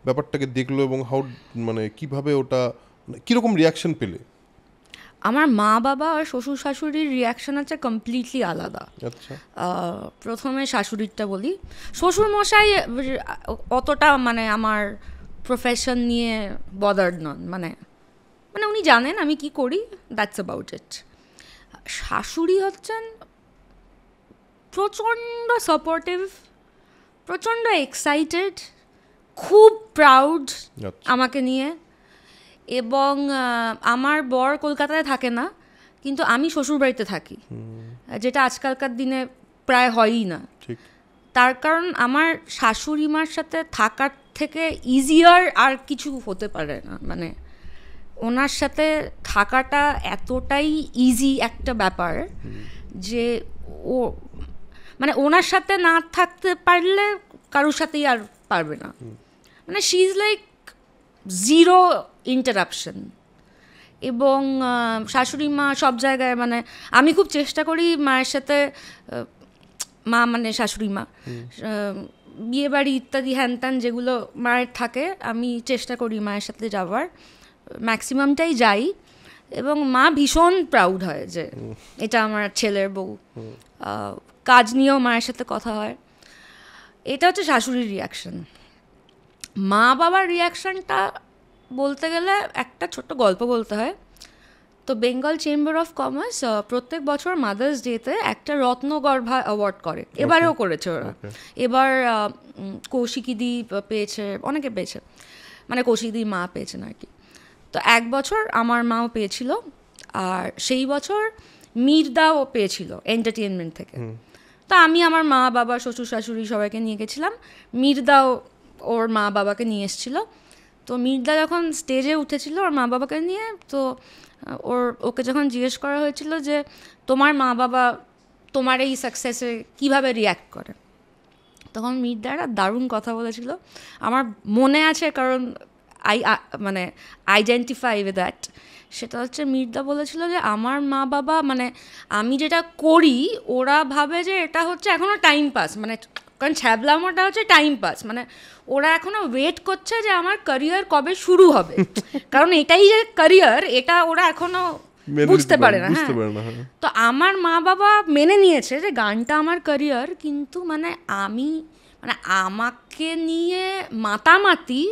ব্যাপারটাকে দেখলো, এবং মানে কিভাবে ওটা কীরকম রিয়াকশন পেলে? আমার মা বাবা আর শ্বশুর শাশুড়ির রিয়াকশন আছে কমপ্লিটলি আলাদা। আচ্ছা, প্রথমে শাশুড়িরটা বলি। শ্বশুর মশাই অতটা মানে আমার প্রফেশন নিয়ে বদার্ড নন, মানে উনি জানেন আমি কি করি, দ্যাটস অ্যাবাউট ইট। শাশুড়ি হচ্ছেন প্রচণ্ড সাপোর্টিভ, প্রচণ্ড এক্সাইটেড, খুব প্রাউড আমাকে নিয়ে। এবং আমার বর কলকাতায় থাকে না, কিন্তু আমি শ্বশুরবাড়িতে থাকি, যেটা আজকালকার দিনে প্রায় হয়ই না। তার কারণ আমার শাশুড়ি মার সাথে থাকার থেকে ইজিয়ার আর কিছু হতে পারে না। মানে ওনার সাথে থাকাটা এতটাই ইজি একটা ব্যাপার যে ও মানে ওনার সাথে না থাকতে পারলে কারোর সাথেই আর পারবে না। মানে she is like zero interruption. এবং শাশুড়ি মা সব জায়গায়, মানে আমি খুব চেষ্টা করি মায়ের সাথে, মা মানে শাশুড়ি মা, বিয়েবাড়ি ইত্যাদি হ্যান ত্যান যেগুলো মায়ের থাকে, আমি চেষ্টা করি মায়ের সাথে যাওয়ার, ম্যাক্সিমামটাই যাই। এবং মা ভীষণ প্রাউড হয় যে এটা আমার ছেলের বউ। কাজ নিয়েও মায়ের সাথে কথা হয়। এটা হচ্ছে শাশুড়ির রিয়াকশন। মা বাবার রিয়াকশনটা বলতে গেলে একটা ছোট্ট গল্প বলতে হয়। তো বেঙ্গল চেম্বার অফ কমার্স প্রত্যেক বছর মাদার্স ডেতে একটা রত্নগর্ভা অ্যাওয়ার্ড করে, এবারেও করেছে ওরা। এবার কৌশিকীদি পেয়েছে, অনেকে পেয়েছে, মানে কৌশিকদির মা পেয়েছেন আর কি। তো এক বছর আমার মাও পেয়েছিল, আর সেই বছর মীরদাও পেয়েছিল এন্টারটেনমেন্ট থেকে। তো আমি আমার মা বাবা শ্বশুর শাশুড়ি সবাইকে নিয়ে গেছিলাম, মীরদাও ওর মা বাবাকে নিয়ে এসেছিল। তো মীরদা যখন স্টেজে উঠেছিল ওর মা বাবাকে নিয়ে, তো ওকে যখন জিজ্ঞেস করা হয়েছিল যে তোমার মা বাবা তোমার এই সাকসেসে কীভাবে রিয়্যাক্ট করে, তখন মীরদা একটা দারুণ কথা বলেছিল, আমার মনে আছে কারণ মানে আইডেন্টিফাই উইথ দ্যাট। সেটা হচ্ছে মীরদা বলেছিল যে আমার মা বাবা, মানে আমি যেটা করি ওরা ভাবে যে এটা হচ্ছে এখনও টাইম পাস, মানে কারণ ছ্যাবলামোটা হচ্ছে টাইম পাস, মানে ওরা এখনও ওয়েট করছে যে আমার ক্যারিয়ার কবে শুরু হবে, কারণ এটাই যে ক্যারিয়ার এটা ওরা এখনও বুঝতে পারে না। হ্যাঁ, তো আমার মা বাবা মেনে নিয়েছে যে গানটা আমার ক্যারিয়ার, কিন্তু মানে আমাকে নিয়ে মাতামাতি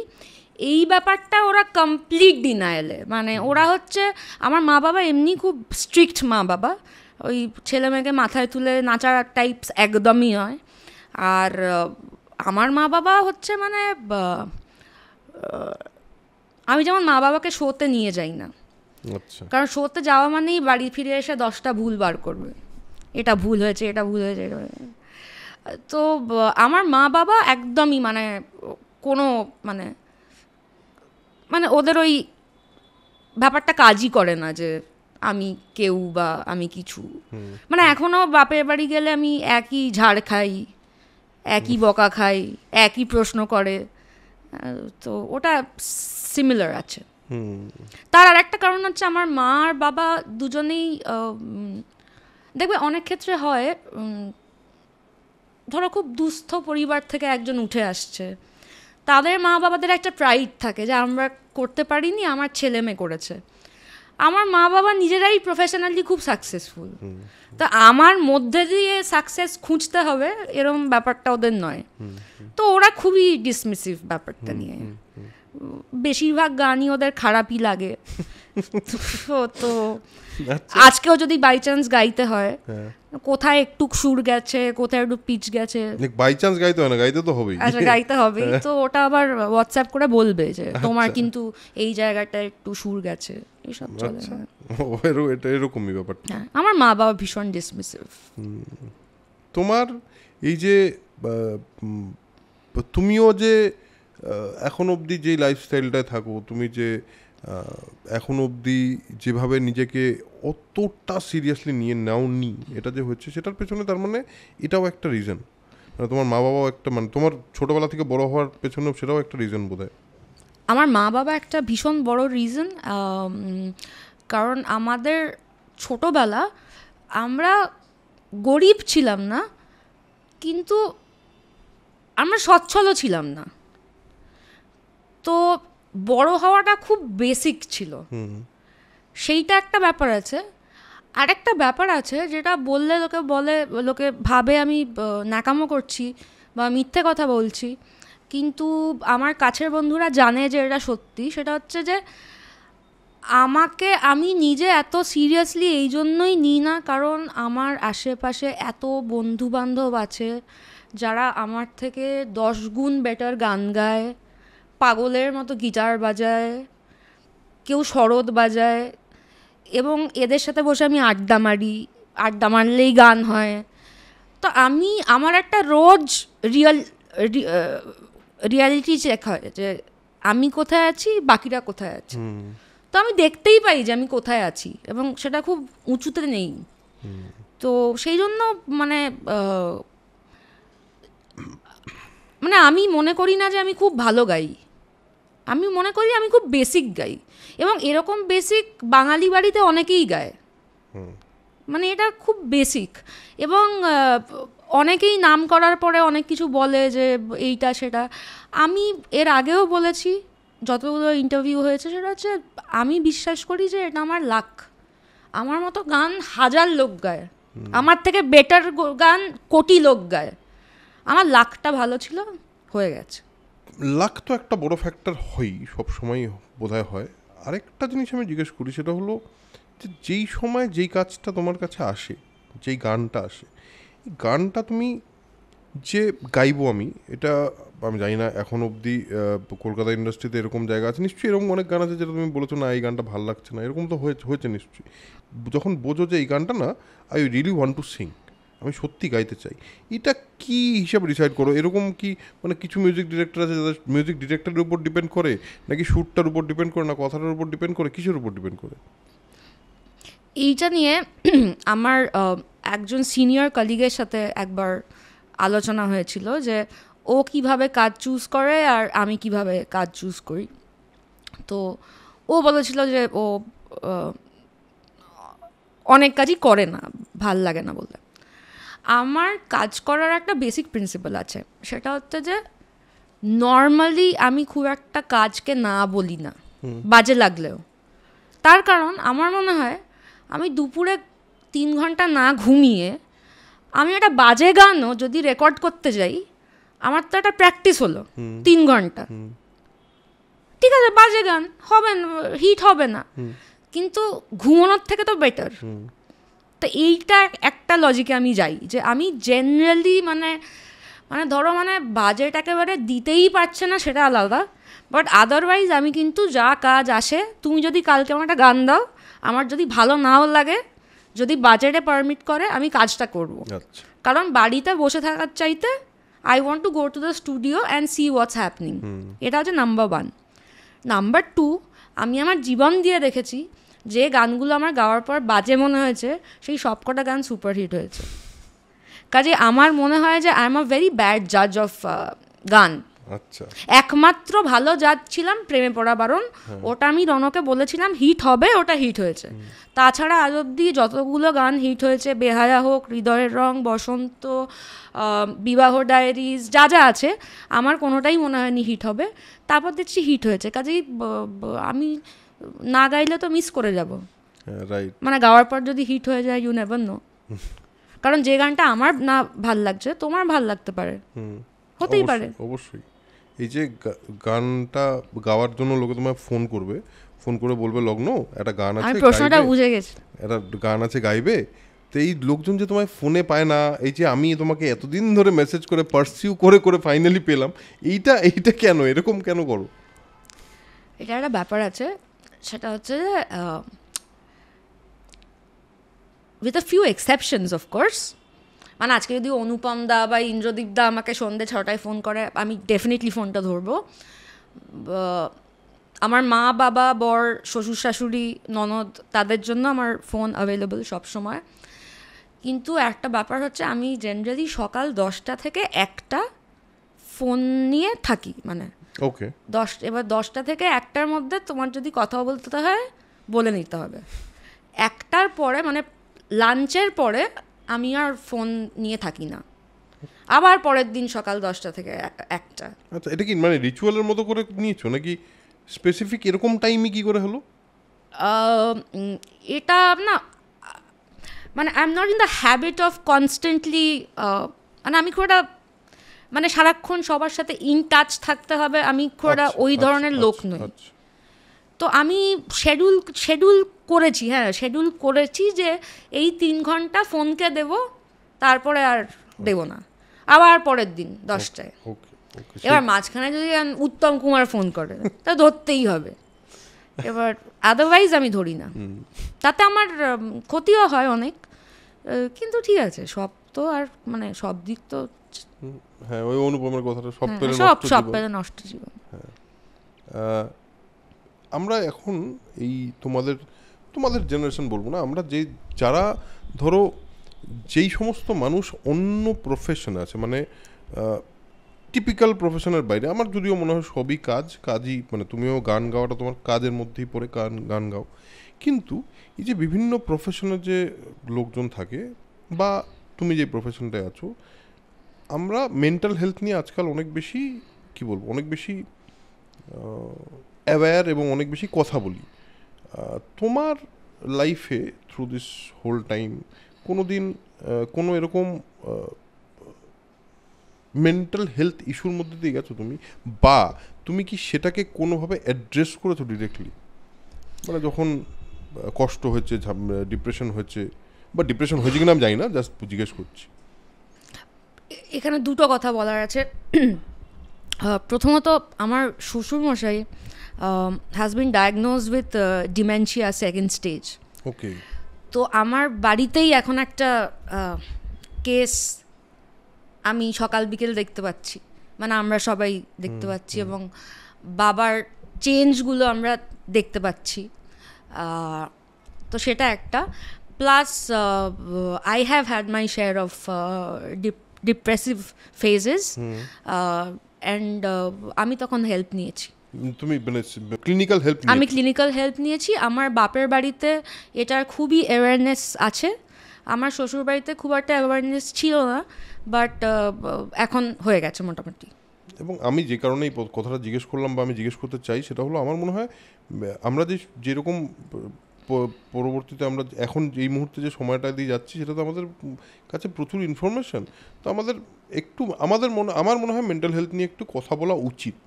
এই ব্যাপারটা ওরা কমপ্লিট ডিনায়ালে। মানে ওরা হচ্ছে, আমার মা বাবা এমনি খুব স্ট্রিক্ট মা বাবা, ওই ছেলে মেয়েকে মাথায় তুলে নাচার টাইপস একদমই হয়। আর আমার মা বাবা হচ্ছে মানে আমি যেমন মা বাবাকে শোতে নিয়ে যাই না, কারণ শোতে যাওয়া মানেই বাড়ি ফিরে এসে 10টা ভুল বার করবে, এটা ভুল হয়েছে, এটা ভুল হয়েছে, এটা। তো আমার মা বাবা একদমই মানে কোনো মানে ওদের ওই ব্যাপারটা কাজই করে না যে আমি কেউ বা আমি কিছু। মানে এখনও বাপের বাড়ি গেলে আমি একই ঝাড় খাই, একই বকা খাই, একই প্রশ্ন করে, তো ওটা সিমিলার আছে। তার আর একটা কারণ হচ্ছে আমার মা আর বাবা দুজনেই, দেখবে অনেক ক্ষেত্রে হয়, ধরো খুব দুস্থ পরিবার থেকে একজন উঠে আসছে, তাদের মা বাবাদের একটা প্রাইড থাকে যে আমরা করতে পারিনি, আমার ছেলে মেয়ে করেছে। আমার মা বাবা নিজেরাই প্রফেশনালি খুব সাকসেসফুল, তো আমার মধ্যে দিয়ে সাকসেস খুঁজতে হবে এরকম ব্যাপারটা ওদের নয়। তো ওরা খুবই ডিসমিসিভ ব্যাপারটা নিয়ে, বেশিরভাগ গানই ওদের খারাপই লাগে। তো আজকেও যদি বাই চান্স গাইতে হয়, কোথায় একটু সুর গেছে, কোথায় একটু পিচ গেছে, বাই চান্স গাইতে হয় না, গাইতে তো হবেই। আচ্ছা, গাইতে হবেই, তো ওটা আবার হোয়াটসঅ্যাপ করে বলবে যে তোমার কিন্তু এই জায়গাটা একটু সুর গেছে, এইসব চলে। এটা এরকমই ব্যাপারটা। হ্যাঁ, আমার মা বাবা ভীষণ ডিসমিসিভ। তোমার এই যে তুমিও যে এখন অবধি যে লাইফস্টাইলটায় থাকো, তুমি যে এখন অবধি যেভাবে নিজেকে অতটা সিরিয়াসলি নিয়ে নাওনি, এটা যে হচ্ছে সেটার পেছনে তার মানে এটাও একটা রিজন, মানে তোমার মা বাবাও একটা, মানে তোমার ছোটোবেলা থেকে বড় হওয়ার পেছনেও সেটাও একটা রিজন বোধহয়। আমার মা বাবা একটা ভীষণ বড় রিজন, কারণ আমাদের ছোটোবেলা আমরা গরিব ছিলাম না, কিন্তু আমরা সচ্ছলও ছিলাম না, তো বড় হওয়াটা খুব বেসিক ছিল, সেইটা একটা ব্যাপার আছে। আর একটা ব্যাপার আছে যেটা বললে লোকে ভাবে আমি ন্যাকামো করছি বা মিথ্যে কথা বলছি, কিন্তু আমার কাছের বন্ধুরা জানে যে এটা সত্যি। সেটা হচ্ছে যে আমি নিজে এত সিরিয়াসলি এই জন্যই নিই না, কারণ আমার আশেপাশে এত বন্ধু বান্ধব আছে যারা আমার থেকে 10 গুণ বেটার গান গায়, পাগলের মতো গিটার বাজায়, কেউ সরোদ বাজায়, এবং এদের সাথে বসে আমি আড্ডা মারলেই গান হয়। তো আমার একটা রোজ রিয়ালিটি চেক হয় যে আমি কোথায় আছি, বাকিরা কোথায় আছে। তো আমি দেখতেই পাই যে আমি কোথায় আছি, এবং সেটা খুব উঁচুতে নেই। তো সেই জন্য মানে আমি মনে করি না যে আমি খুব ভালো গাই, আমি মনে করি আমি খুব বেসিক গাই, এবং এরকম বেসিক বাঙালি বাড়িতে অনেকেই গায়, মানে এটা খুব বেসিক। এবং অনেকেই নাম করার পরে অনেক কিছু বলে যে এইটা সেটা। আমি এর আগেও বলেছি যতগুলো ইন্টারভিউ হয়েছে সেটা হচ্ছে আমি বিশ্বাস করি যে এটা আমার লাক। আমার মতো গান হাজার লোক গায়, আমার থেকে বেটার গান কোটি লোক গায়, আমার লাকটা ভালো ছিল, হয়ে গেছে। লাক তো একটা বড় ফ্যাক্টর হয়ই, সবসময় বোধহয় হয়। আরেকটা জিনিস আমি জিজ্ঞেস করি, সেটা হলো যে যেই সময় যেই কাজটা তোমার কাছে আসে, যেই গানটা আসে, এই গানটা তুমি যে গাইবো, এটা আমি জানি না এখন অবধি কলকাতা ইন্ডাস্ট্রিতে এরকম জায়গা আছে, নিশ্চয়ই এরকম অনেক গান আছে যেটা তুমি বলেছো না এই গানটা ভালো লাগছে না, এরকম তো হয়েছে নিশ্চয়ই। যখন বোঝো যে এই গানটা না, I really want to Singh, আমি সত্যি গাইতে চাই, এটা কি হিসাবে ডিসাইড করো? এরকম কি মানে কিছু মিউজিক ডিরেক্টর আছে যাদের মিউজিক ডিরেক্টরের উপর ডিপেন্ড করে, নাকি শ্যুটটার উপর ডিপেন্ড করে, না কথাটার উপর ডিপেন্ড করে, কিসের উপর ডিপেন্ড করে? এইটা নিয়ে আমার একজন সিনিয়র কলিগের সাথে একবার আলোচনা হয়েছিল যে ও কিভাবে কাজ চুজ করে আর আমি কিভাবে কাজ চুজ করি। তো ও বলেছিল যে ও অনেক কাজই করে না, ভাল লাগে না বলতে। আমার কাজ করার একটা বেসিক প্রিন্সিপাল আছে, সেটা হচ্ছে যে নর্মালি আমি খুব একটা কাজকে না বলি না বাজে লাগলেও। তার কারণ আমার মনে হয় আমি দুপুরে 3 ঘন্টা না ঘুমিয়ে আমি একটা বাজে গানও যদি রেকর্ড করতে যাই, আমার তো একটা প্র্যাকটিস হলো 3 ঘন্টা। ঠিক আছে, বাজে গান হবে না, হিট হবে না, কিন্তু ঘুমানোর থেকে তো বেটার। তো এইটা একটা লজিকে আমি যাই যে আমি জেনারেলি মানে ধরো বাজেট একেবারে দিতেই পারছে না সেটা আলাদা, বাট আদারওয়াইজ আমি কিন্তু যা কাজ আসে, তুমি যদি কালকে আমার একটা গান দাও, আমার যদি ভালো নাও লাগে, যদি বাজেটে পারমিট করে, আমি কাজটা করব। কারণ বাড়িতে বসে থাকার চাইতে I want to go to the studio and see what's happening. এটা হচ্ছে নাম্বার 1। নাম্বার 2, আমি আমার জীবন দিয়ে দেখেছি যে গানগুলো আমার গাওয়ার পর বাজে মনে হয়েছে, সেই সবকটা গান সুপারহিট হয়েছে। কাজে আমার মনে হয় যে I am a very bad জাজ অফ গান। আচ্ছা, একমাত্র ভালো জাজ ছিলাম প্রেমে পড়া বারণ, ওটা আমি রনকে বলেছিলাম হিট হবে, ওটা হিট হয়েছে। তাছাড়া আজ অব্দি যতগুলো গান হিট হয়েছে, বেহায়া হোক, হৃদয়ের রং, বসন্ত, বিবাহ ডায়েরিজ, যা যা আছে, আমার কোনোটাই মনে হয়নি হিট হবে। তারপর দেখছি হিট হয়েছে। কাজেই আমি না গাইলে তো মিস করে যাব, মানে গাওয়ার পর যদি হিট হয়ে যায়, ইউ নেভার নো। কারণ যে গানটা আমার না ভাল লাগছে, তোমার ভাল লাগতে পারে, হতেই পারে। অবশ্যই। এই যে গানটা গাওয়ার জন্য লোকে তোমায় ফোন করবে, ফোন করে বলবে লগ্ন একটা গান আছে, আমি প্রশ্নটা বুঝে গেছি, একটা গান আছে গাইবে। তো এই লোকজন যে তোমায় ফোনে পায় না, এই যে আমি তোমাকে এতদিন ধরে মেসেজ করে পারসিউ করে করে ফাইনালি পেলাম, এইটা কেন, এরকম কেন করো? এটা একটা ব্যাপার আছে, সেটা হচ্ছে যে with a few exceptions of course. মানে আজকে যদি অনুপম দা বা ইন্দ্রদীপ দা আমাকে সন্ধ্যে 6টায় ফোন করে, আমি ডেফিনেটলি ফোনটা ধরবো। আমার মা বাবা, বর, শ্বশুর শাশুড়ি, ননদ, তাদের জন্য আমার ফোন অ্যাভেলেবল সবসময়। কিন্তু একটা ব্যাপার হচ্ছে, আমি জেনারেলি সকাল 10টা থেকে 1টা ফোন নিয়ে থাকি। মানে ওকে, এবার 10টা থেকে 1টার মধ্যে তোমার যদি কথা বলতে হয় বলে নিতে হবে। 1টার পরে মানে লাঞ্চের পরে আমি আর ফোন নিয়ে থাকি না, আবার পরের দিন সকাল 10টা থেকে 1টা। আচ্ছা, এটা কি মানে রিচুয়ালের মতো করে নিয়েছো, নাকি স্পেসিফিক এরকম টাইমই কি করে হলো? এটা না, মানে I am not in the habit of constantly, মানে আমি খুব একটা মানে সারাক্ষণ সবার সাথে ইন টাচ থাকতে হবে, আমি খুব একটা ওই ধরনের লোক নই। তো আমি শেডিউল করেছি যে এই 3 ঘন্টা ফোনকে দেব, তারপরে আর দেব না, আবার পরের দিন 10টায়। এবার মাঝখানে যদি উত্তম কুমার ফোন করে, তা ধরতেই হবে। এবার আদারওয়াইজ আমি ধরি না, তাতে আমার ক্ষতিও হয় অনেক। কিন্তু ঠিক আছে, সব তো আর মানে সব দিক তো, হ্যাঁ, ওই অনুপমের কথাটা, সব পেলে নষ্ট জীবন। আমরা এখন এই তোমাদের জেনারেশন বলবো না, আমরা যারা ধরো যেই সমস্ত মানুষ অন্য প্রফেশনে আছে, মানে টিপিক্যাল প্রফেশনের বাইরে, আমার যদিও মনে হয় সবই কাজই, মানে তুমিও গান গাওয়াটা তোমার কাজের মধ্যেই পড়ে, গান গাও, কিন্তু এই যে বিভিন্ন প্রফেশনের যে লোকজন থাকে, বা তুমি যে প্রফেশনটায় আছো, আমরা মেন্টাল হেলথ নিয়ে আজকাল অনেক বেশি অ্যাওয়্যার এবং অনেক বেশি কথা বলি। তোমার লাইফে থ্রু দিস হোল টাইম কোনো দিন কোনো এরকম মেন্টাল হেলথ ইস্যুর মধ্যে দিয়ে গেছো তুমি, বা তুমি কি সেটাকে কোনোভাবে অ্যাড্রেস করেছো ডিরেক্টলি? মানে যখন কষ্ট হয়েছে, ডিপ্রেশন হয়েছে, বা ডিপ্রেশন হয়েছে কিনা আমি জানি না, জাস্ট জিজ্ঞেস করছি। এখানে দুটো কথা বলার আছে। প্রথমত, আমার শ্বশুরমশাই has been diagnose with dementia second stage. Okay. তো আমার বাড়িতেই এখন একটা কেস আমি সকাল বিকেল দেখতে পাচ্ছি, মানে আমরা সবাই দেখতে পাচ্ছি, এবং বাবার চেঞ্জগুলো আমরা দেখতে পাচ্ছি। তো সেটা একটা, plus I have had my share of depressive phases, and আমি তখন হেল্প নিয়েছি। তুমি মানে ক্লিনিক্যাল হেল্প? আমি ক্লিনিক্যাল হেল্প নিয়েছি। আমার বাপের বাড়িতে এটার খুবই অ্যাওয়ারনেস আছে, আমার শ্বশুর বাড়িতে খুব একটা অ্যাওয়ারনেস ছিল না, বাট এখন হয়ে গেছে মোটামুটি। এবং আমি যে কারণে এই কথাটা জিজ্ঞেস করলাম বা আমি জিজ্ঞেস করতে চাই, সেটা হলো আমার মনে হয় আমরা যেরকম পরবর্তীতে আমরা এখন এই মুহূর্তে যে সময়টা দিয়ে যাচ্ছি, সেটা তো আমাদের কাছে প্রচুর ইনফরমেশন। তো আমাদের একটু আমার মনে হয় মেন্টাল হেলথ নিয়ে একটু কথা বলা উচিত।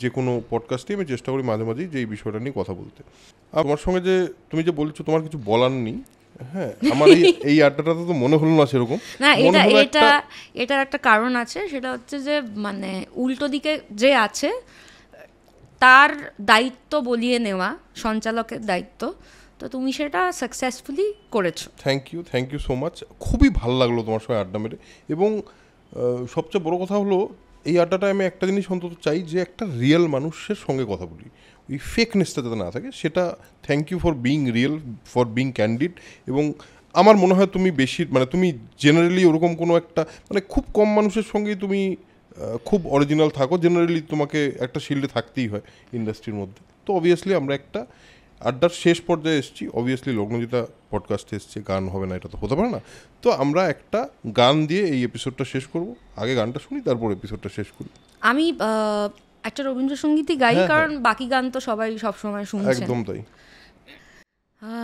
যে কোনো পডকাস্টে আমি চেষ্টা করি মাঝে মাঝেই যে এই বিষয়টা নিয়ে কথা বলতে। আর তোমার সঙ্গে যে তুমি যে বলছো তোমার কিছু বলার নেই, হ্যাঁ, আমার এই আড্ডাটাতে তো মনে হলো না সেরকম। না, এটার একটা কারণ আছে, সেটা হচ্ছে যে মানে উল্টো দিকে যে আছে তার দায়িত্ব বলিয়ে নেওয়া, সঞ্চালকের দায়িত্ব, তো তুমি সেটা সাকসেসফুলি করেছো। Thank you so much. খুবই ভালো লাগলো তোমার সঙ্গে আড্ডা মেরে। এবং সবচেয়ে বড় কথা হলো, এই আড্ডাটায় আমি একটা জিনিস অন্তত চাই, যে একটা রিয়েল মানুষের সঙ্গে কথা বলি, ওই ফেকনেসটা যাতে না থাকে। সেটা thank you for being real, for being candid. এবং আমার মনে হয় তুমি বেশি মানে তুমি জেনারেলি ওরকম কোনো একটা মানে খুব কম মানুষের সঙ্গেই তুমি খুব অরিজিনাল থাকো। জেনারেলি তোমাকে একটা শিল্ডে থাকতেই হয় ইন্ডাস্ট্রির মধ্যে। তো অবভিয়াসলি আমরা একটা আড্ডার শেষ পর্যায়ে এসেছি। অবভিয়াসলি লগ্নজিতা পডকাস্টে এসছে, গান হবে না এটা তো হতে পারে না। তো আমরা একটা গান দিয়ে এই এপিসোডটা শেষ করব। আগে গানটা শুনি, তারপর এপিসোডটা শেষ করি। আমি একটা রবীন্দ্রসঙ্গীতই গাই, কারণ বাকি গান তো সবাই সবসময় শুনছে। একদম তাই।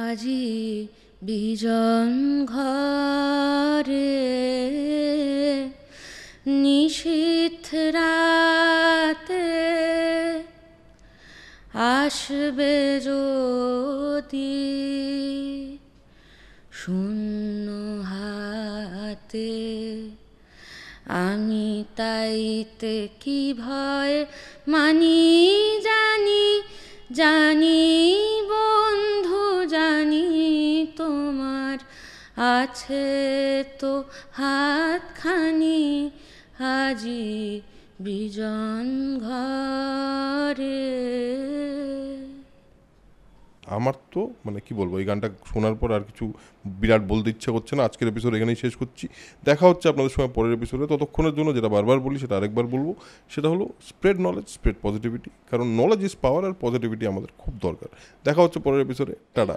আজি বিজন ঘরে নিশীথ রাতে আসবে যদি শূন্য হাতে, আমি তাইতে কি ভয় মানি জানি বন্ধু জানি, তোমার আছে তো হাতখানি আজি বিজন ঘরে। আমার তো মানে কি বলবো, এই গানটা শোনার পর আর কিছু বিরাট বলতে ইচ্ছা করছে না। আজকের এপিসোড এখানেই শেষ করছি। দেখা হচ্ছে আপনাদের সঙ্গে পরের এপিসোডে। ততক্ষণের জন্য যেটা বারবার বলি সেটা আরেকবার বলবো, সেটা হলো স্প্রেড নলেজ, স্প্রেড পজিটিভিটি। কারণ নলেজ ইজ পাওয়ার, আর পজিটিভিটি আমাদের খুব দরকার। দেখা হচ্ছে পরের এপিসোডে। টাটা।